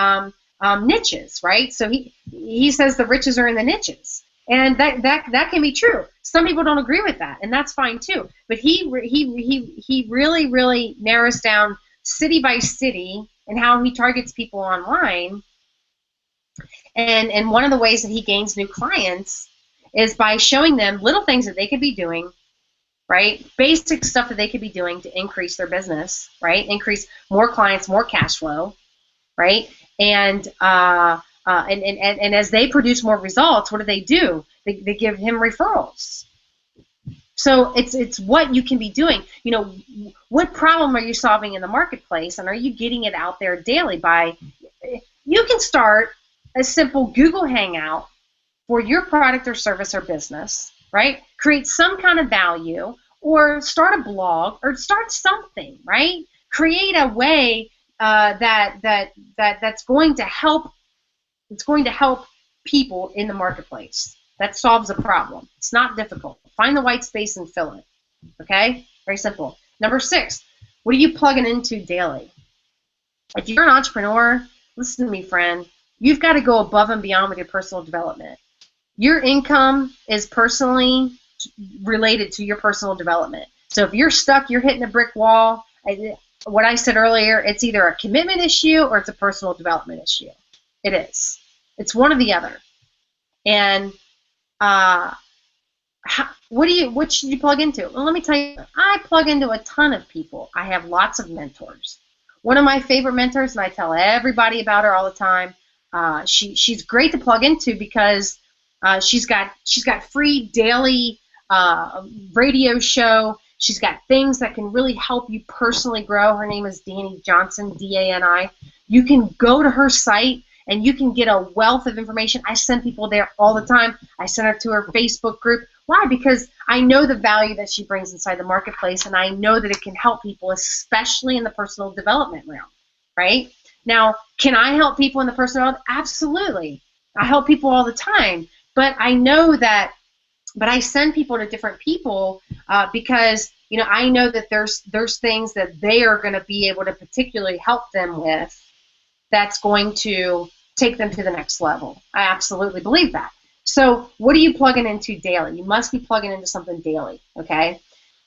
niches, right? So he says the riches are in the niches, and that can be true. Some people don't agree with that, and that's fine too. But he really narrows down city by city and how he targets people online. And one of the ways that he gains new clients is by showing them little things that they could be doing, right? Basic stuff that they could be doing to increase their business, right? Increase more clients, more cash flow, right? And as they produce more results, what do? They give him referrals. So it's what you can be doing. You know, what problem are you solving in the marketplace, and are you getting it out there daily? You can start a simple Google Hangout for your product or service or business, right? Create some kind of value, or start a blog, or start something, right? Create a way that's going to help. It's going to help people in the marketplace. That solves a problem. It's not difficult. Find the white space and fill it. Okay? Very simple. Number 6, what are you plugging into daily? If you're an entrepreneur, listen to me, friend. You've got to go above and beyond with your personal development. Your income is personally related to your personal development. So if you're stuck, you're hitting a brick wall, what I said earlier, it's either a commitment issue or it's a personal development issue. It is. It's one or the other. And what should you plug into? Well, let me tell you, I plug into a ton of people. I have lots of mentors. One of my favorite mentors, and I tell everybody about her all the time, she's great to plug into because she's got free daily radio show. She's got things that can really help you personally grow. Her name is Dani Johnson, D-A-N-I. You can go to her site and you can get a wealth of information. I send people there all the time. I send her to her Facebook group. Why? Because I know the value that she brings inside the marketplace, and I know that it can help people, especially in the personal development realm, right? Now, can I help people in the personal development? Absolutely. I help people all the time, but I know that, but I send people to different people because, you know, I know that there's things that they are going to be able to particularly help them with that's going to take them to the next level. I absolutely believe that. So what are you plugging into daily? You must be plugging into something daily, okay?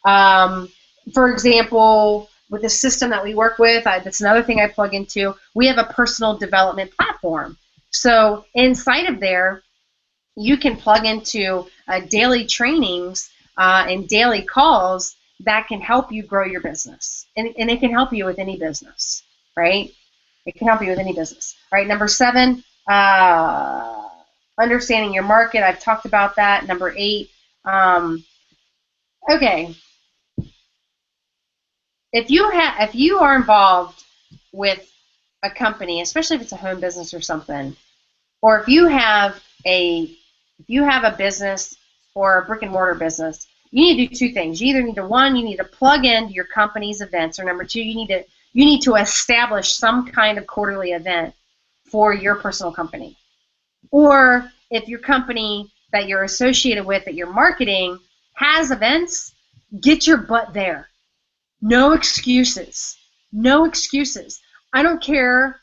For example, with the system that we work with, that's another thing I plug into, we have a personal development platform. So inside of there, you can plug into daily trainings and daily calls that can help you grow your business. And it can help you with any business, right? It can help you with any business. All right, number 7, understanding your market. I've talked about that. Number 8, okay. If you are involved with a company, especially if it's a home business or something, or if you have a business or a brick and mortar business, you need to do 2 things. You either need to, 1, you need to plug into your company's events, or number 2, you need to establish some kind of quarterly event for your personal company. Or if your company that you're associated with, that you're marketing, has events, get your butt there. No excuses. No excuses. I don't care,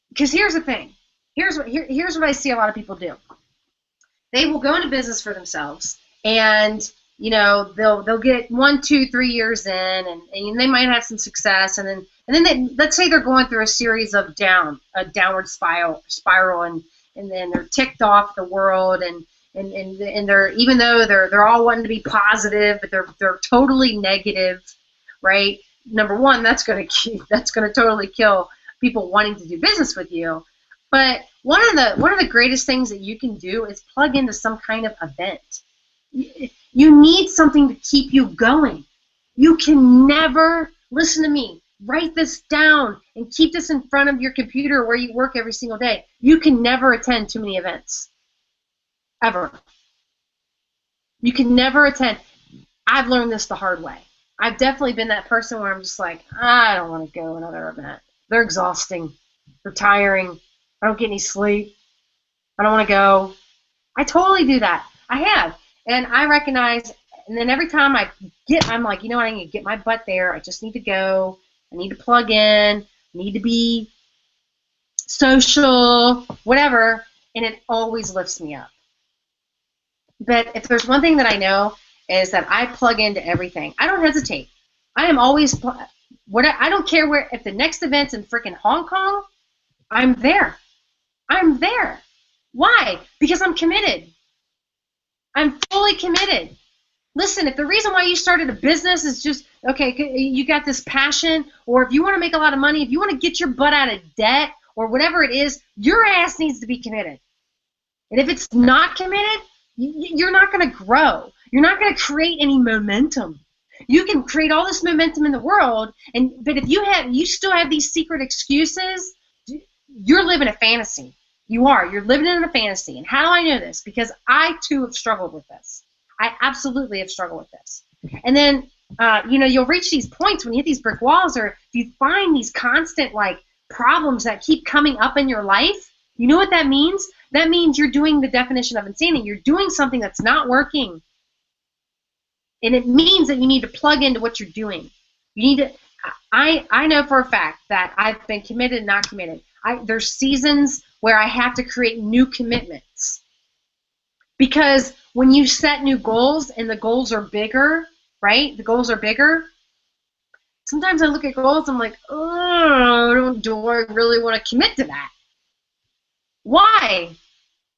because here's the thing. Here's what I see a lot of people do. They will go into business for themselves, and they'll get 1, 2, 3 years in, and they might have some success, and then let's say they're going through a series of a downward spiral, and then they're ticked off the world, and they're, even though they're all wanting to be positive, but they're totally negative, right? Number 1, that's going to totally kill people wanting to do business with you. But one of the greatest things that you can do is plug into some kind of event. You need something to keep you going. You can never, listen to me, write this down and keep this in front of your computer where you work every single day. You can never attend too many events, ever. You can never attend. I've learned this the hard way. I've definitely been that person where I'm just like, I don't want to go to another event. They're exhausting. They're tiring. I don't get any sleep. I don't want to go. I totally do that. I have. And I recognize, and then every time I'm like, you know what, I need to get my butt there. I just need to go. I need to plug in. I need to be social, whatever. And it always lifts me up. But if there's one thing that I know, is that I plug into everything. I don't hesitate. I am always, I don't care where, if the next event's in freaking Hong Kong, I'm there. I'm there. Why? Because I'm committed. I'm fully committed. Listen, if the reason why you started a business is just, okay, you got this passion, or if you want to make a lot of money, if you want to get your butt out of debt, or whatever it is, your ass needs to be committed. And if it's not committed, you're not going to grow. You're not going to create any momentum. You can create all this momentum in the world, but if you still have these secret excuses, you're living a fantasy. You are. You're living in a fantasy. And how do I know this? Because I, too, have struggled with this. I absolutely have struggled with this. And then, you'll reach these points when you hit these brick walls, or if you find these constant, problems that keep coming up in your life, you know what that means? That means you're doing the definition of insanity. You're doing something that's not working. And it means that you need to plug into what you're doing. You need to. I know for a fact that I've been committed and not committed. There's seasons where I have to create new commitments. Because when you set new goals and the goals are bigger, right? The goals are bigger. Sometimes I look at goals, I'm like, oh, do I really want to commit to that? Why?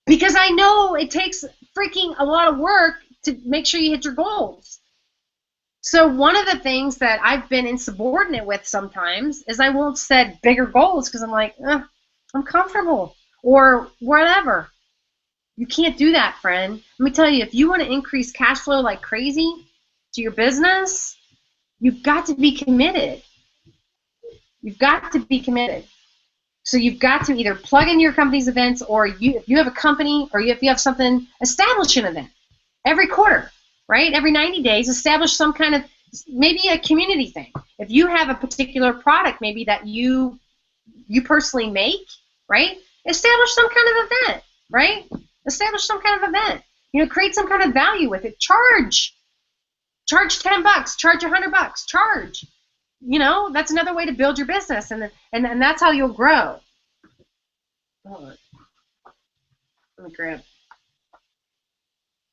Because I know it takes freaking a lot of work to make sure you hit your goals. So one of the things that I've been insubordinate with sometimes is I won't set bigger goals because I'm like, I'm comfortable or whatever. You can't do that, friend. Let me tell you, if you want to increase cash flow like crazy to your business, you've got to be committed. You've got to be committed. So you've got to either plug into your company's events, or if you have a company, or if you have something, establish an event every quarter, right? Every 90 days, establish some kind of, maybe a community thing. If you have a particular product maybe that you personally make, right? Establish some kind of event, right? Establish some kind of event. Create some kind of value with it. Charge $10, charge $100, charge. That's another way to build your business, and that's how you'll grow. Let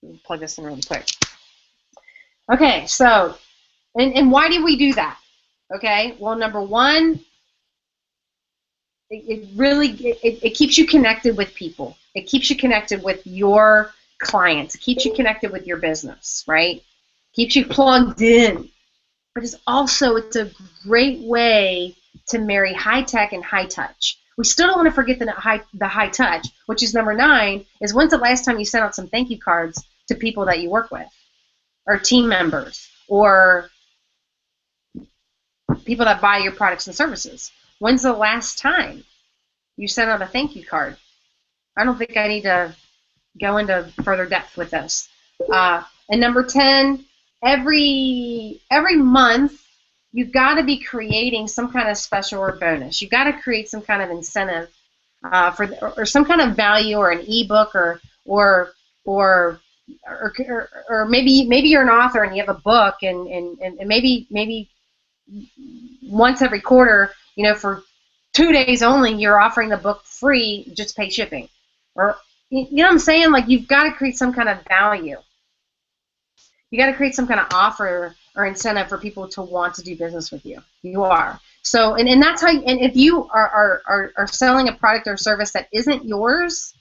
me plug this in really quick. Okay, so, and why do we do that? Okay, well, number one, it keeps you connected with people. It keeps you connected with your clients. It keeps you connected with your business, right? Keeps you plugged in. but it's a great way to marry high tech and high touch. We still don't want to forget the high touch, which is number 9, is when's the last time you sent out some thank you cards to people that you work with, or team members, or people that buy your products and services? When's the last time you sent out a thank you card? I don't think I need to go into further depth with this. And number 10, every month, you've got to be creating some kind of special or bonus. You've got to create some kind of incentive or some kind of value, or an ebook, or maybe you're an author and you have a book, and maybe once every quarter, for 2 days only, you're offering the book free, just pay shipping. Or, you know what I'm saying? Like, you've got to create some kind of value. You got to create some kind of offer or incentive for people to want to do business with you. You are. So, and that's how, and if you are selling a product or service that isn't yours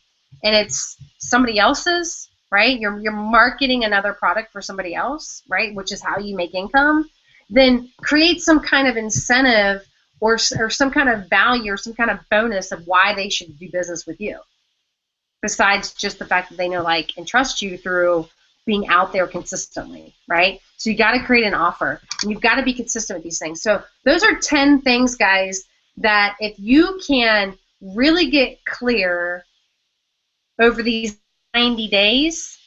and it's somebody else's, right? You're marketing another product for somebody else, right? Which is how you make income. Then create some kind of incentive or some kind of value or some kind of bonus of why they should do business with you. Besides just the fact that they know, like, and trust you through being out there consistently, right? So you got to create an offer, and you've got to be consistent with these things. So those are 10 things, guys, that if you can really get clear over these 90 days,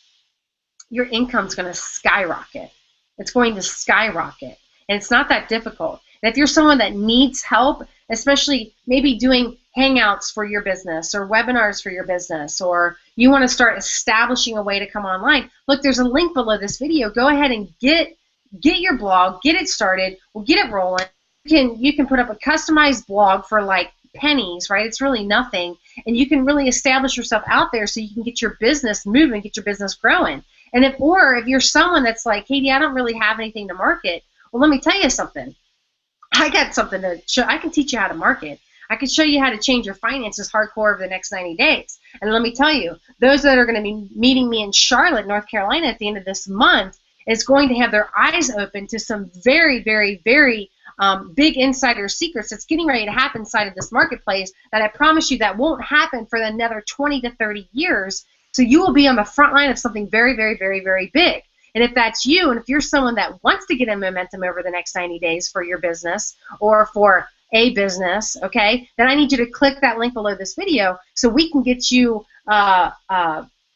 your income's going to skyrocket. It's going to skyrocket, and it's not that difficult. And if you're someone that needs help, especially maybe doing hangouts for your business or webinars for your business, or you want to start establishing a way to come online, look, there's a link below this video. Go ahead and get your blog, get it started, we'll get it rolling. You can put up a customized blog for like pennies, right? It's really nothing, and you can really establish yourself out there so you can get your business moving, get your business growing. And if you're someone that's like, Katie, I don't really have anything to market, well, let me tell you something. I got something to show. I can teach you how to market. I can show you how to change your finances hardcore over the next 90 days. And let me tell you, those that are going to be meeting me in Charlotte, North Carolina at the end of this month is going to have their eyes open to some very, very, very big insider secrets that's getting ready to happen inside of this marketplace that I promise you that won't happen for another 20 to 30 years. So you will be on the front line of something very, very, very, very big. And if that's you, and if you're someone that wants to get in momentum over the next 90 days for your business or for a business, okay, then I need you to click that link below this video so we can get you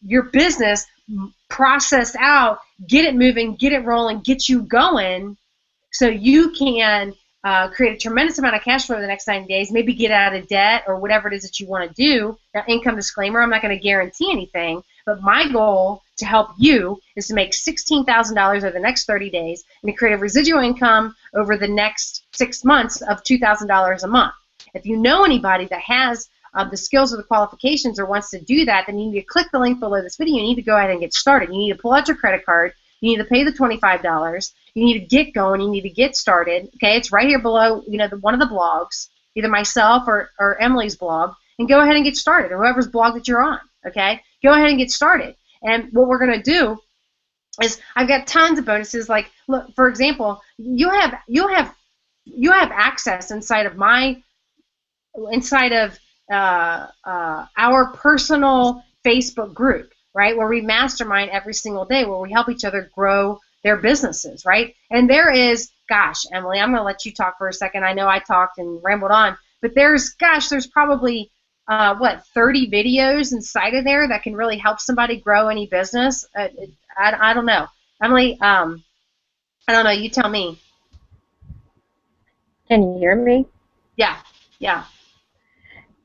your business processed out, get it moving, get it rolling, get you going so you can create a tremendous amount of cash flow in the next 90 days, maybe get out of debt or whatever it is that you want to do. Now, income disclaimer, I'm not going to guarantee anything, but my goal to help you is to make $16,000 over the next 30 days and to create a residual income over the next 6 months of $2,000 a month. If you know anybody that has the skills or the qualifications or wants to do that, then you need to click the link below this video. You need to go ahead and get started. You need to pull out your credit card. You need to pay the $25. You need to get going. You need to get started. Okay, it's right here below, one of the blogs, either myself or Emily's blog, and go ahead and get started, or whoever's blog that you're on. Okay, go ahead and get started. And what we're going to do is I've got tons of bonuses. Like, look, for example, you have access inside of our personal Facebook group, right, where we mastermind every single day, where we help each other grow their businesses, right? And there is, gosh, Emily, I'm going to let you talk for a second. I know I talked and rambled on, but there's probably 30 videos inside of there that can really help somebody grow any business. I don't know. Emily, I don't know. You tell me. Can you hear me? Yeah.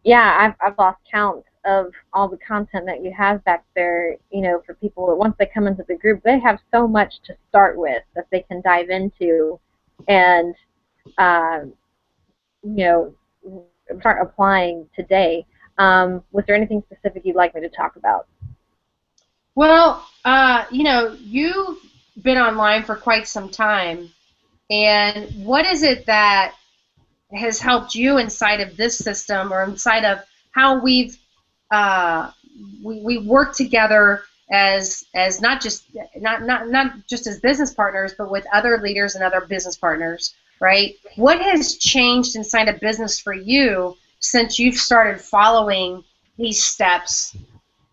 Yeah, I've lost count of all the content that you have back there, for people that once they come into the group, they have so much to start with that they can dive into and, start applying today. Was there anything specific you'd like me to talk about? Well, you've been online for quite some time, and what is it that has helped you inside of this system or inside of how we work together as not just as business partners, but with other leaders and other business partners, right? What has changed inside a business for you since you've started following these steps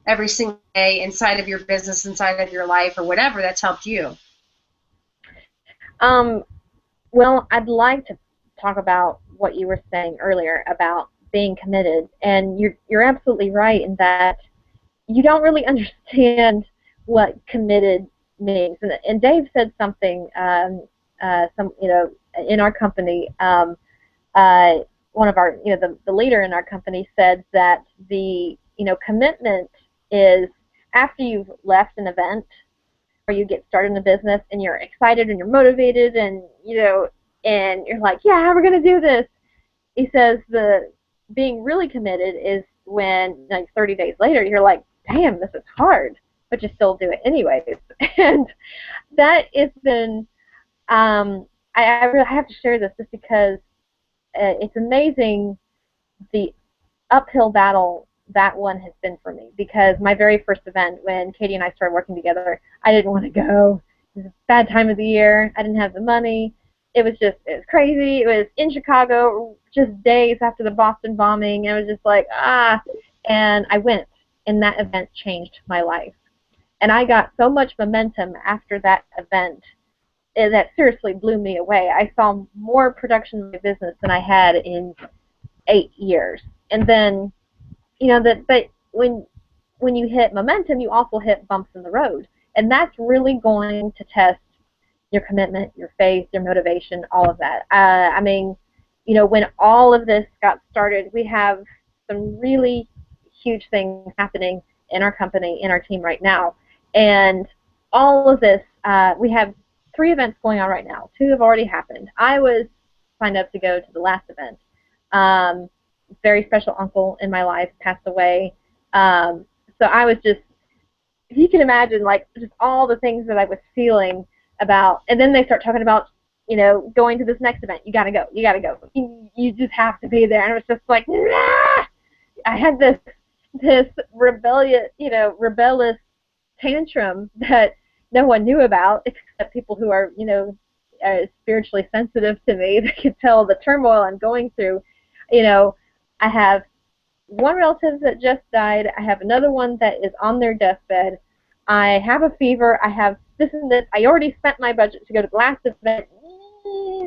every single day inside of your business, inside of your life, or whatever that's helped you? Um, well, I'd like to talk about what you were saying earlier about being committed, and you're absolutely right in that you don't really understand what committed means. And Dave said something, in our company, uh, one of our, the leader in our company said that the, commitment is after you've left an event or you get started in a business and you're excited and you're motivated and, and you're like, yeah, we're going to do this. He says the being really committed is when, like, 30 days later, you're like, damn, this is hard, but you still do it anyways. And that has been, I really have to share this just because it's amazing the uphill battle that one has been for me. Because my very first event, when Katie and I started working together, I didn't want to go. It was a bad time of the year. I didn't have the money. It was crazy. It was in Chicago, just days after the Boston bombing. It was just like, and I went, and that event changed my life. And I got so much momentum after that event that seriously blew me away. I saw more production in my business than I had in 8 years. And then, but when you hit momentum, you also hit bumps in the road. And that's really going to test your commitment, your faith, your motivation, all of that. When all of this got started, we have some really huge things happening in our company, in our team right now. And all of this, we have 3 events going on right now. 2 have already happened. I was signed up to go to the last event. Very special uncle in my life passed away. So I was just, if you can imagine, like, just all the things that I was feeling about, and then they start talking about, going to this next event. You gotta go. You gotta go. You just have to be there. And it was just like, nah! I had this rebellious tantrum that no one knew about except people who are, spiritually sensitive to me. They could tell the turmoil I'm going through. I have one relative that just died. I have another one that is on their deathbed. I have a fever. I have this and this. I already spent my budget to go to the last event.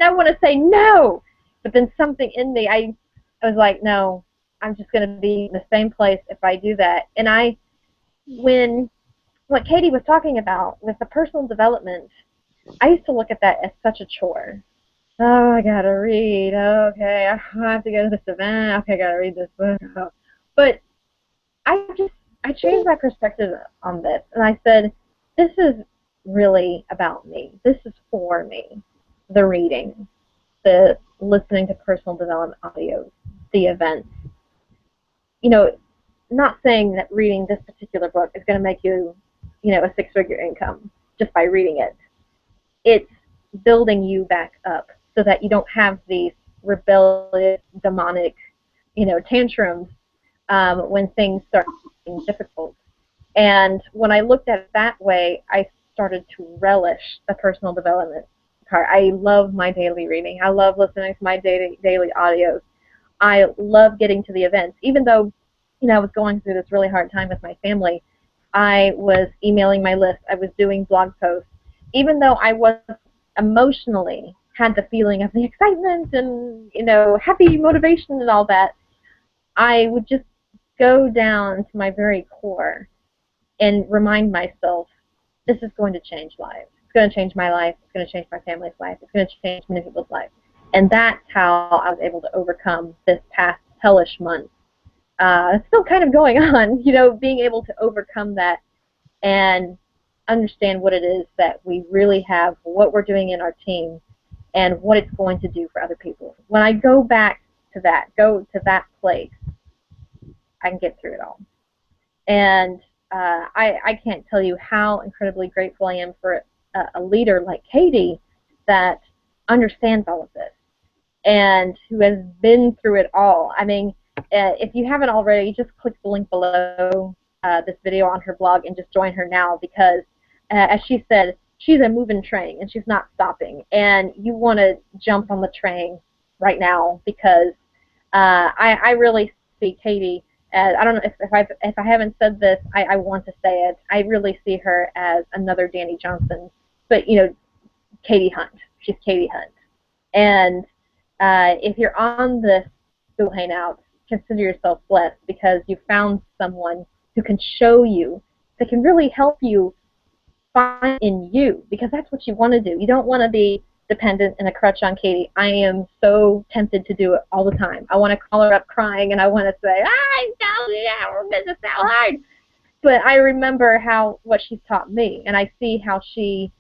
I want to say no, but then something in me, I was like, no, I'm just going to be in the same place if I do that. And when what Katie was talking about with the personal development, I used to look at that as such a chore. Oh, I gotta read. Okay, I have to go to this event. Okay, I gotta read this book. Oh. But I changed my perspective on this, and I said, this is really about me. This is for me. The reading, the listening to personal development audios, the events. Not saying that reading this particular book is going to make you, a 6-figure income just by reading it. It's building you back up so that you don't have these rebellious, demonic, tantrums when things start getting difficult. And when I looked at it that way, I started to relish the personal development part. I love my daily reading. I love listening to my daily audios. I love getting to the events. Even though, I was going through this really hard time with my family, I was emailing my list. I was doing blog posts. Even though I was emotionally had the feeling of the excitement and, happy motivation and all that, I would just go down to my very core and remind myself, this is going to change lives. It's going to change my life. It's going to change my family's life. It's going to change many people's lives. And that's how I was able to overcome this past hellish month. It's still kind of going on, being able to overcome that and understand what it is that we really have, what we're doing in our team, and what it's going to do for other people. When I go back to that, place, I can get through it all. And I can't tell you how incredibly grateful I am for a leader like Katie that understands all of this and who has been through it all. I mean, if you haven't already, just click the link below. this video on her blog and just join her now because, as she said, she's a moving train and she's not stopping. And you want to jump on the train right now because I really see Katie as, I don't know if I haven't said this, I want to say it. I really see her as another Danny Johnson, but Katie Hunt. She's Katie Hunt. And if you're on this School Hangout, consider yourself blessed because you found someone who can show you, that can really help you find in you, because that's what you want to do. You don't want to be dependent and a crutch on Katie. I am so tempted to do it all the time. I want to call her up crying and I want to say, we're business so hard. But I remember what she's taught me, and I see how she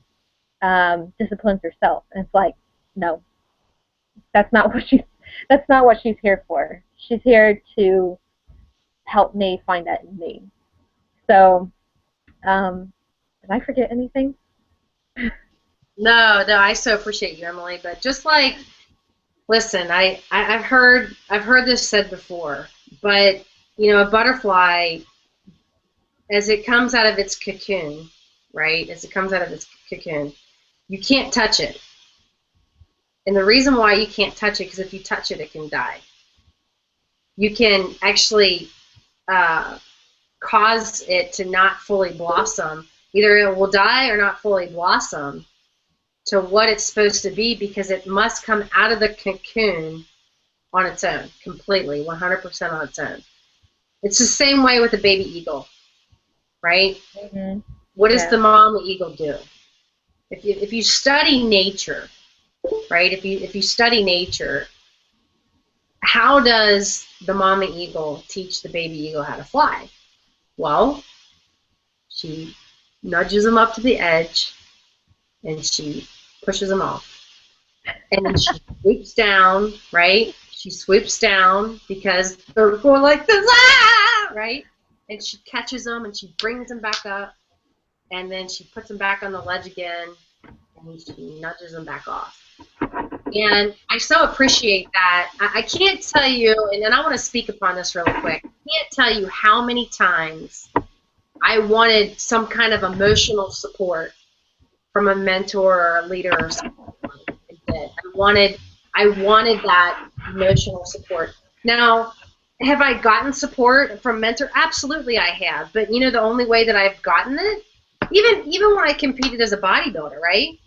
disciplines herself, and it's like, no, that's not what she's here for. She's here to help me find that in me. So, did I forget anything? No, I so appreciate you, Emily. But just like, listen, I've heard this said before, but a butterfly, as it comes out of its cocoon, right? As it comes out of its cocoon, you can't touch it. And the reason why you can't touch it, because if you touch it, it can die. You can actually cause it to not fully blossom. Either it will die or not fully blossom to what it's supposed to be, because it must come out of the cocoon on its own, completely, 100% on its own. It's the same way with a baby eagle, right? Mm-hmm. What does the mama eagle do? If you study nature, right? If you study nature, how does the mama eagle teach the baby eagle how to fly? Well, she nudges them up to the edge and she pushes them off. And then she swoops down, right? She swoops down because they're going like this, right? And she catches them and she brings them back up, and then she puts them back on the ledge again, and she nudges them back off. And I so appreciate that. I can't tell you, and I want to speak upon this really quick. I can't tell you how many times I wanted some kind of emotional support from a mentor or a leader or something. I wanted that emotional support. Now, have I gotten support from mentor? Absolutely, I have. But the only way that I've gotten it, even when I competed as a bodybuilder, right?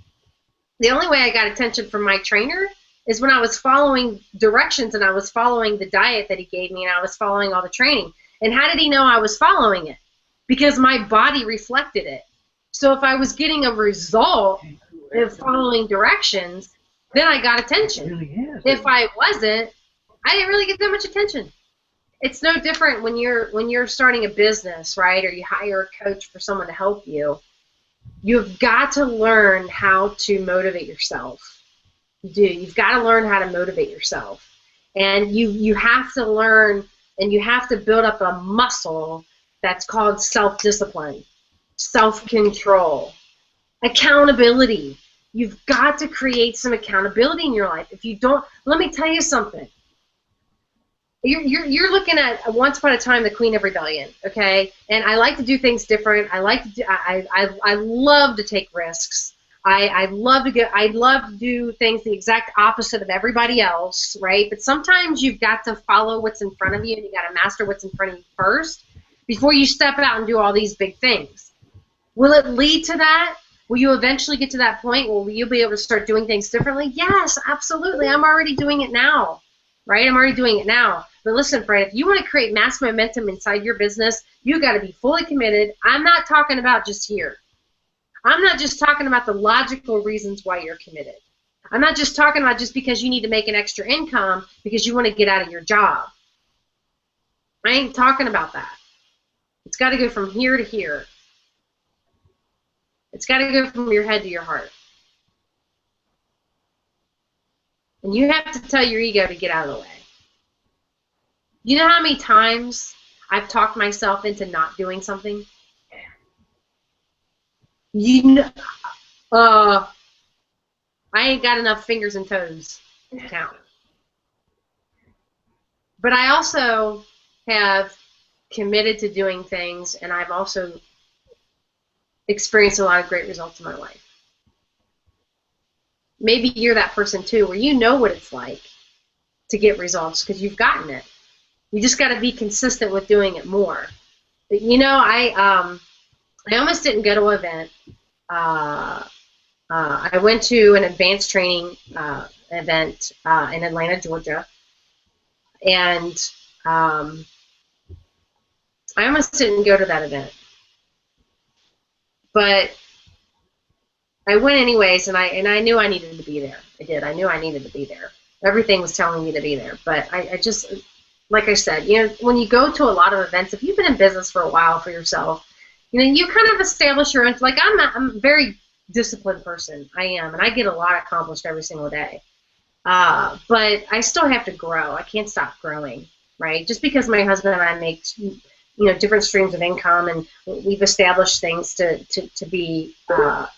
The only way I got attention from my trainer is when I was following directions and I was following the diet that he gave me and I was following all the training. And how did he know I was following it? Because my body reflected it. So if I was getting a result of following directions, then I got attention. If I wasn't, I didn't really get that much attention. It's no different when you're starting a business, right? Or you hire a coach for someone to help you. You've got to learn how to motivate yourself. You do. You've got to learn how to motivate yourself. And you have to learn, and you have to build up a muscle that's called self-discipline, self-control, accountability. You've got to create some accountability in your life. If you don't, let me tell you something. You're looking at Once Upon a Time, the Queen of Rebellion, okay? And I like to do things different. I love to take risks. I love to do things the exact opposite of everybody else, right? But sometimes you've got to follow what's in front of you, and you got to master what's in front of you first before you step out and do all these big things. Will it lead to that? Will you eventually get to that point? Will you be able to start doing things differently? Yes, absolutely. I'm already doing it now. Right? I'm already doing it now. But listen, friend, if you want to create mass momentum inside your business, you got to be fully committed. I'm not talking about just here. I'm not just talking about the logical reasons why you're committed. I'm not just talking about just because you need to make an extra income because you want to get out of your job. I ain't talking about that. It's got to go from here to here. It's got to go from your head to your heart. And you have to tell your ego to get out of the way. You know how many times I've talked myself into not doing something? I ain't got enough fingers and toes to count. But I also have committed to doing things, and I've also experienced a lot of great results in my life. Maybe you're that person too, where you know what it's like to get results because you've gotten it. You just got to be consistent with doing it more. But, you know, I almost didn't go to an event. I went to an advanced training event in Atlanta, Georgia, and I almost didn't go to that event. But I went anyways, and I knew I needed to be there. I did. I knew I needed to be there. Everything was telling me to be there. But I just, like I said, you know, when you go to a lot of events, if you've been in business for a while for yourself, you know, you kind of establish your own, like I'm a very disciplined person. I am, and I get a lot accomplished every single day. But I still have to grow. I can't stop growing, right? Just because my husband and I make, you know, different streams of income, and we've established things to be a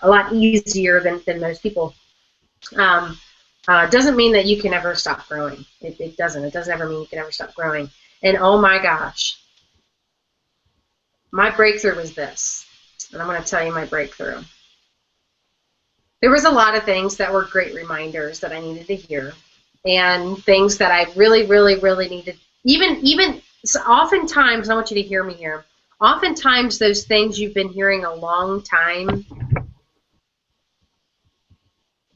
lot easier than most people, doesn't mean that you can ever stop growing. It doesn't. It doesn't ever mean you can ever stop growing. And oh my gosh, my breakthrough was this. And I'm going to tell you my breakthrough. There was a lot of things that were great reminders that I needed to hear, and things that I really, really, really needed. Even so oftentimes, I want you to hear me here. Oftentimes, those things you've been hearing a long time,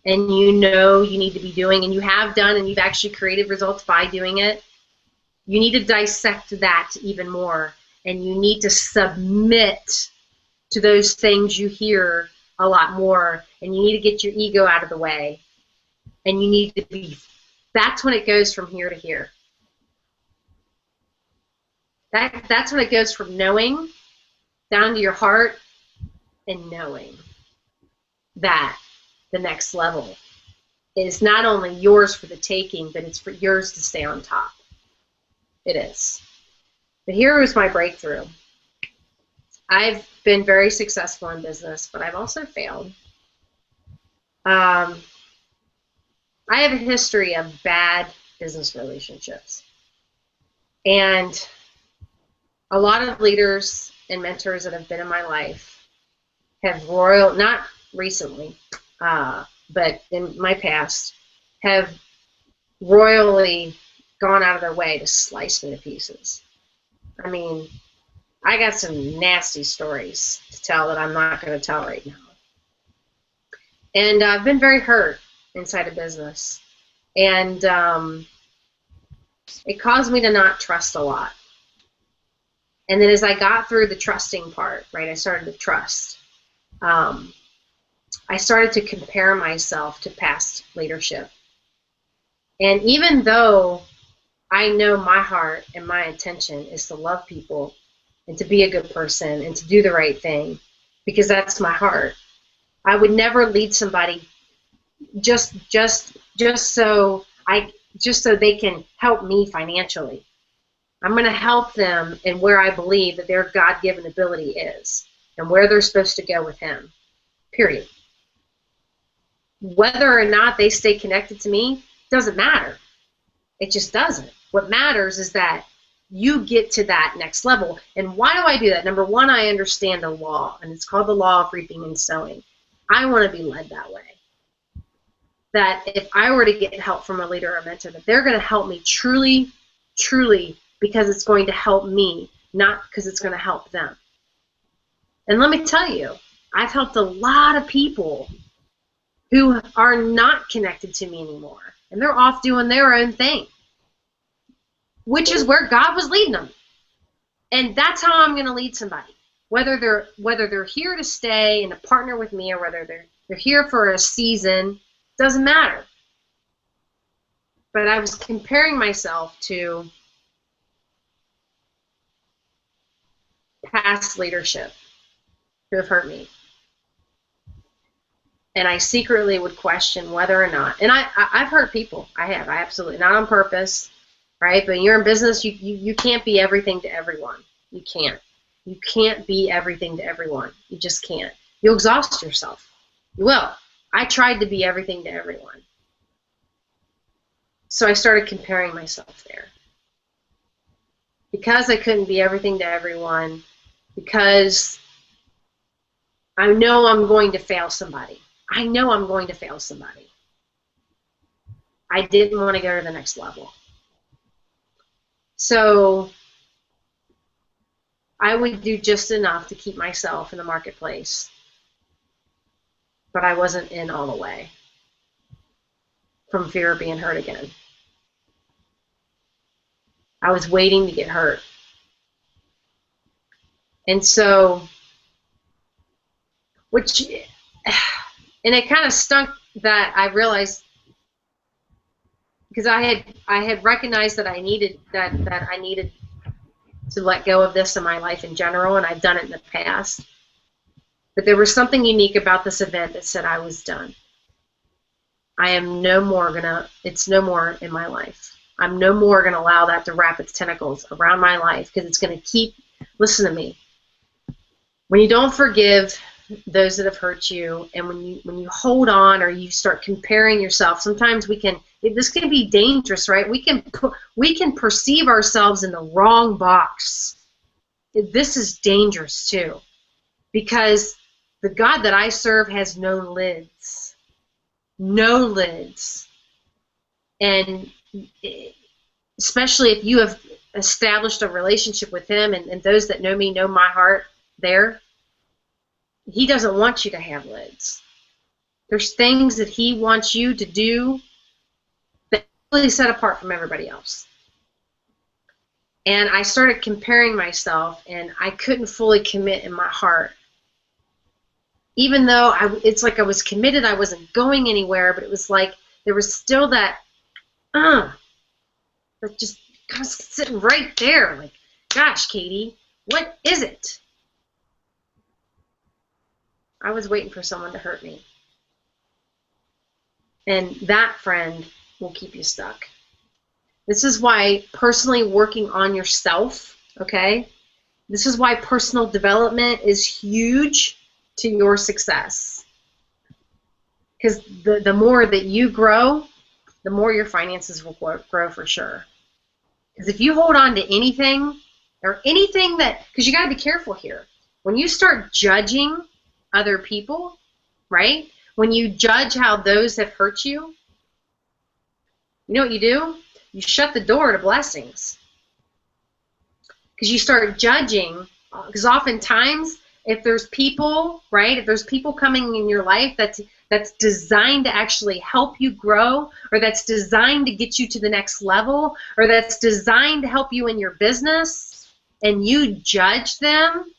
and you know you need to be doing, and you have done, and you've actually created results by doing it, you need to dissect that even more, and you need to submit to those things you hear a lot more, and you need to get your ego out of the way, and you need to be, that's when it goes from here to here. That's when it goes from knowing down to your heart, and knowing that the next level is not only yours for the taking, but it's for yours to stay on top. It is. But here was my breakthrough. I've been very successful in business, but I've also failed. I have a history of bad business relationships. And a lot of leaders and mentors that have been in my life have not recently, but in my past, have royally gone out of their way to slice me to pieces. I mean, I got some nasty stories to tell that I'm not going to tell right now. And I've been very hurt inside of business. And it caused me to not trust a lot. And then as I got through the trusting part, right, I started to trust. I started to compare myself to past leadership. And even though I know my heart and my intention is to love people and to be a good person and to do the right thing, because that's my heart, I would never lead somebody just so they can help me financially. I'm going to help them in where I believe that their God-given ability is and where they're supposed to go with Him, period. Whether or not they stay connected to me doesn't matter. It just doesn't. What matters is that you get to that next level. And why do I do that? Number one, I understand the law, and it's called the law of reaping and sowing. I want to be led that way. That if I were to get help from a leader or mentor, that they're going to help me truly, truly, because it's going to help me, not because it's going to help them. And let me tell you, I've helped a lot of people who are not connected to me anymore, and they're off doing their own thing, which is where God was leading them. And that's how I'm going to lead somebody, whether they're here to stay and to partner with me, or whether they're here for a season, doesn't matter. But I was comparing myself to past leadership who have hurt me. And I secretly would question whether or not, and I've hurt people. I absolutely, not on purpose, right? But you're in business, you can't be everything to everyone. You can't. You can't be everything to everyone. You just can't. You'll exhaust yourself. You will. I tried to be everything to everyone. So I started comparing myself there. because I couldn't be everything to everyone, because I know I'm going to fail somebody. I know I'm going to fail somebody. I didn't want to go to the next level. So I would do just enough to keep myself in the marketplace, but I wasn't in all the way from fear of being hurt again. I was waiting to get hurt. And so, and it kind of stunk that I realized, because I had recognized that I needed to let go of this in my life in general, and I've done it in the past. But there was something unique about this event that said I was done. I am no more it's no more in my life. I'm no more gonna allow that to wrap its tentacles around my life, because it's gonna listen to me. When you don't forgive those that have hurt you, and when you hold on, or you start comparing yourself, sometimes this can be dangerous, right? We can perceive ourselves in the wrong box. This is dangerous too, because the God that I serve has no lids. No lids. And especially if you have established a relationship with him, and those that know me know my heart there, he doesn't want you to have lids. There's things that he wants you to do that really set apart from everybody else. And I started comparing myself, and I couldn't fully commit in my heart. Even though it's like I was committed, I wasn't going anywhere, but it was like there was still that just kind of sitting right there, like, gosh, Katie, what is it? I was waiting for someone to hurt me. And that, friend, will keep you stuck. This is why personally working on yourself, okay? This is why personal development is huge to your success. Because the more that you grow, the more your finances will grow for sure. Because if you hold on to anything, or anything because you got to be careful here. When you start judging other people, right? When you judge how those have hurt you, you know what you do? You shut the door to blessings. Because you start judging, because oftentimes if there's people, right? If there's people coming in your life that's designed to actually help you grow, or that's designed to get you to the next level, or that's designed to help you in your business, and you judge them,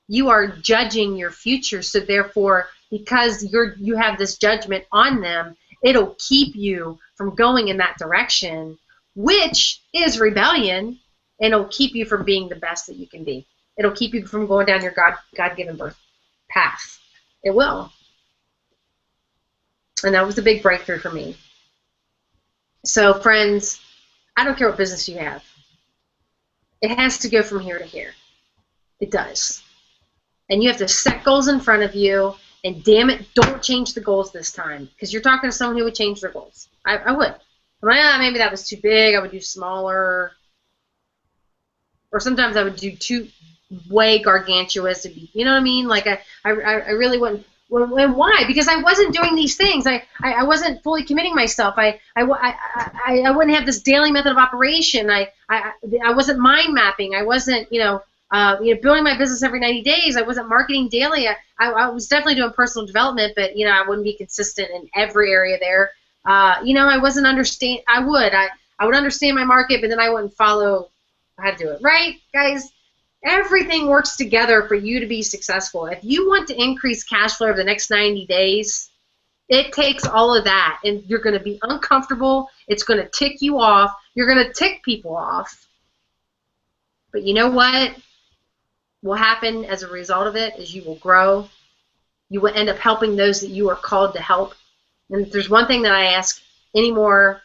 you are judging your future. So therefore, because you have this judgment on them, it'll keep you from going in that direction, which is rebellion, and it'll keep you from being the best that you can be. It'll keep you from going down your God-given birth path. It will. And that was a big breakthrough for me. So friends, I don't care what business you have. It has to go from here to here. It does. And you have to set goals in front of you, and damn it, don't change the goals this time, because you're talking to someone who would change their goals. I would. I'm like, maybe that was too big. I would do smaller. Or sometimes I would do too way gargantuous to be, you know what I mean? Like I really wouldn't. And why? Because I wasn't doing these things. I wasn't fully committing myself. I wouldn't have this daily method of operation. I wasn't mind mapping. I wasn't building my business every 90 days. I wasn't marketing daily. I was definitely doing personal development, but I wouldn't be consistent in every area there. I wasn't understand. I would understand my market, but then I wouldn't follow how to do it. Right, guys? Everything works together for you to be successful. If you want to increase cash flow over the next 90 days, it takes all of that, and you're going to be uncomfortable. It's going to tick you off. You're going to tick people off. But you know what will happen as a result of it is you will grow. You will end up helping those that you are called to help. And if there's one thing that I ask anymore,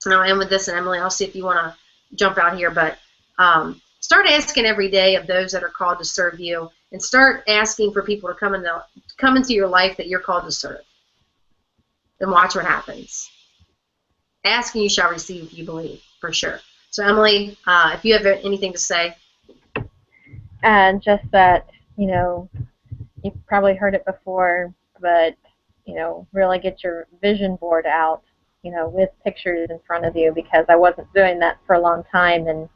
and I'll end with this, and Emily, I'll see if you want to jump out here, but start asking every day of those that are called to serve you, and start asking for people to come into your life that you're called to serve. Then watch what happens. Ask and you shall receive if you believe, for sure. So Emily, if you have anything to say. And just that, you know, you've probably heard it before, but, you know, really get your vision board out, you know, with pictures in front of you, because I wasn't doing that for a long time, and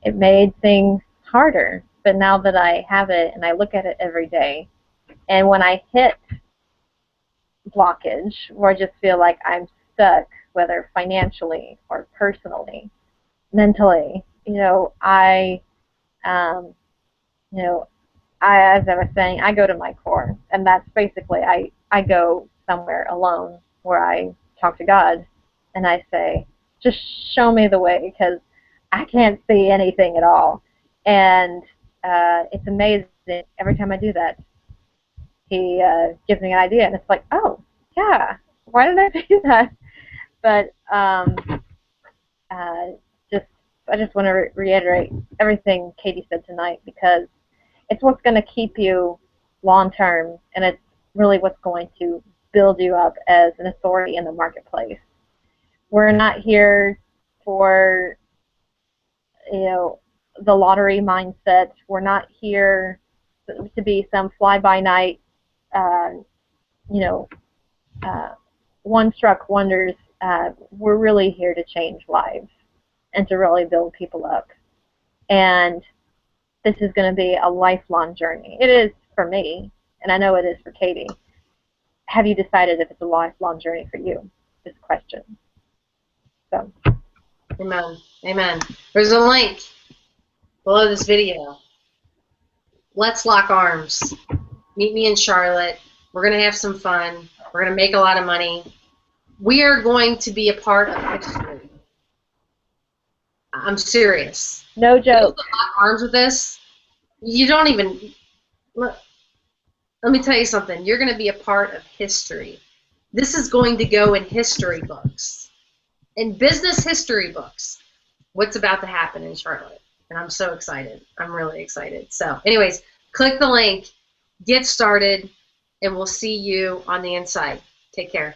it made things harder. But now that I have it and I look at it every day, and when I hit blockage where I just feel like I'm stuck, whether financially or personally, mentally, um, you know, as I was saying, I go to my core, and that's basically I go somewhere alone where I talk to God, and I say, just show me the way, because I can't see anything at all, and it's amazing. Every time I do that, He gives me an idea, and it's like, oh yeah, why did I do that? But uh, just I just want to reiterate everything Katie said tonight, because it's what's going to keep you long term, and it's really what's going to build you up as an authority in the marketplace. We're not here for, you know, the lottery mindset. We're not here to be some fly-by-night, uh, you know, uh, one-struck wonders. We're really here to change lives and to really build people up. And this is going to be a lifelong journey. It is for me, and I know it is for Katie. Have you decided if it's a lifelong journey for you? This question. So. Amen. Amen. There's a link below this video. Let's lock arms. Meet me in Charlotte. We're going to have some fun. We're going to make a lot of money. We are going to be a part of history. I'm serious. No joke. Those that lock arms with this, you don't even... Let me tell you something. You're going to be a part of history. This is going to go in history books, in business history books, what's about to happen in Charlotte. And I'm so excited. I'm really excited. So anyways, click the link, get started, and we'll see you on the inside. Take care.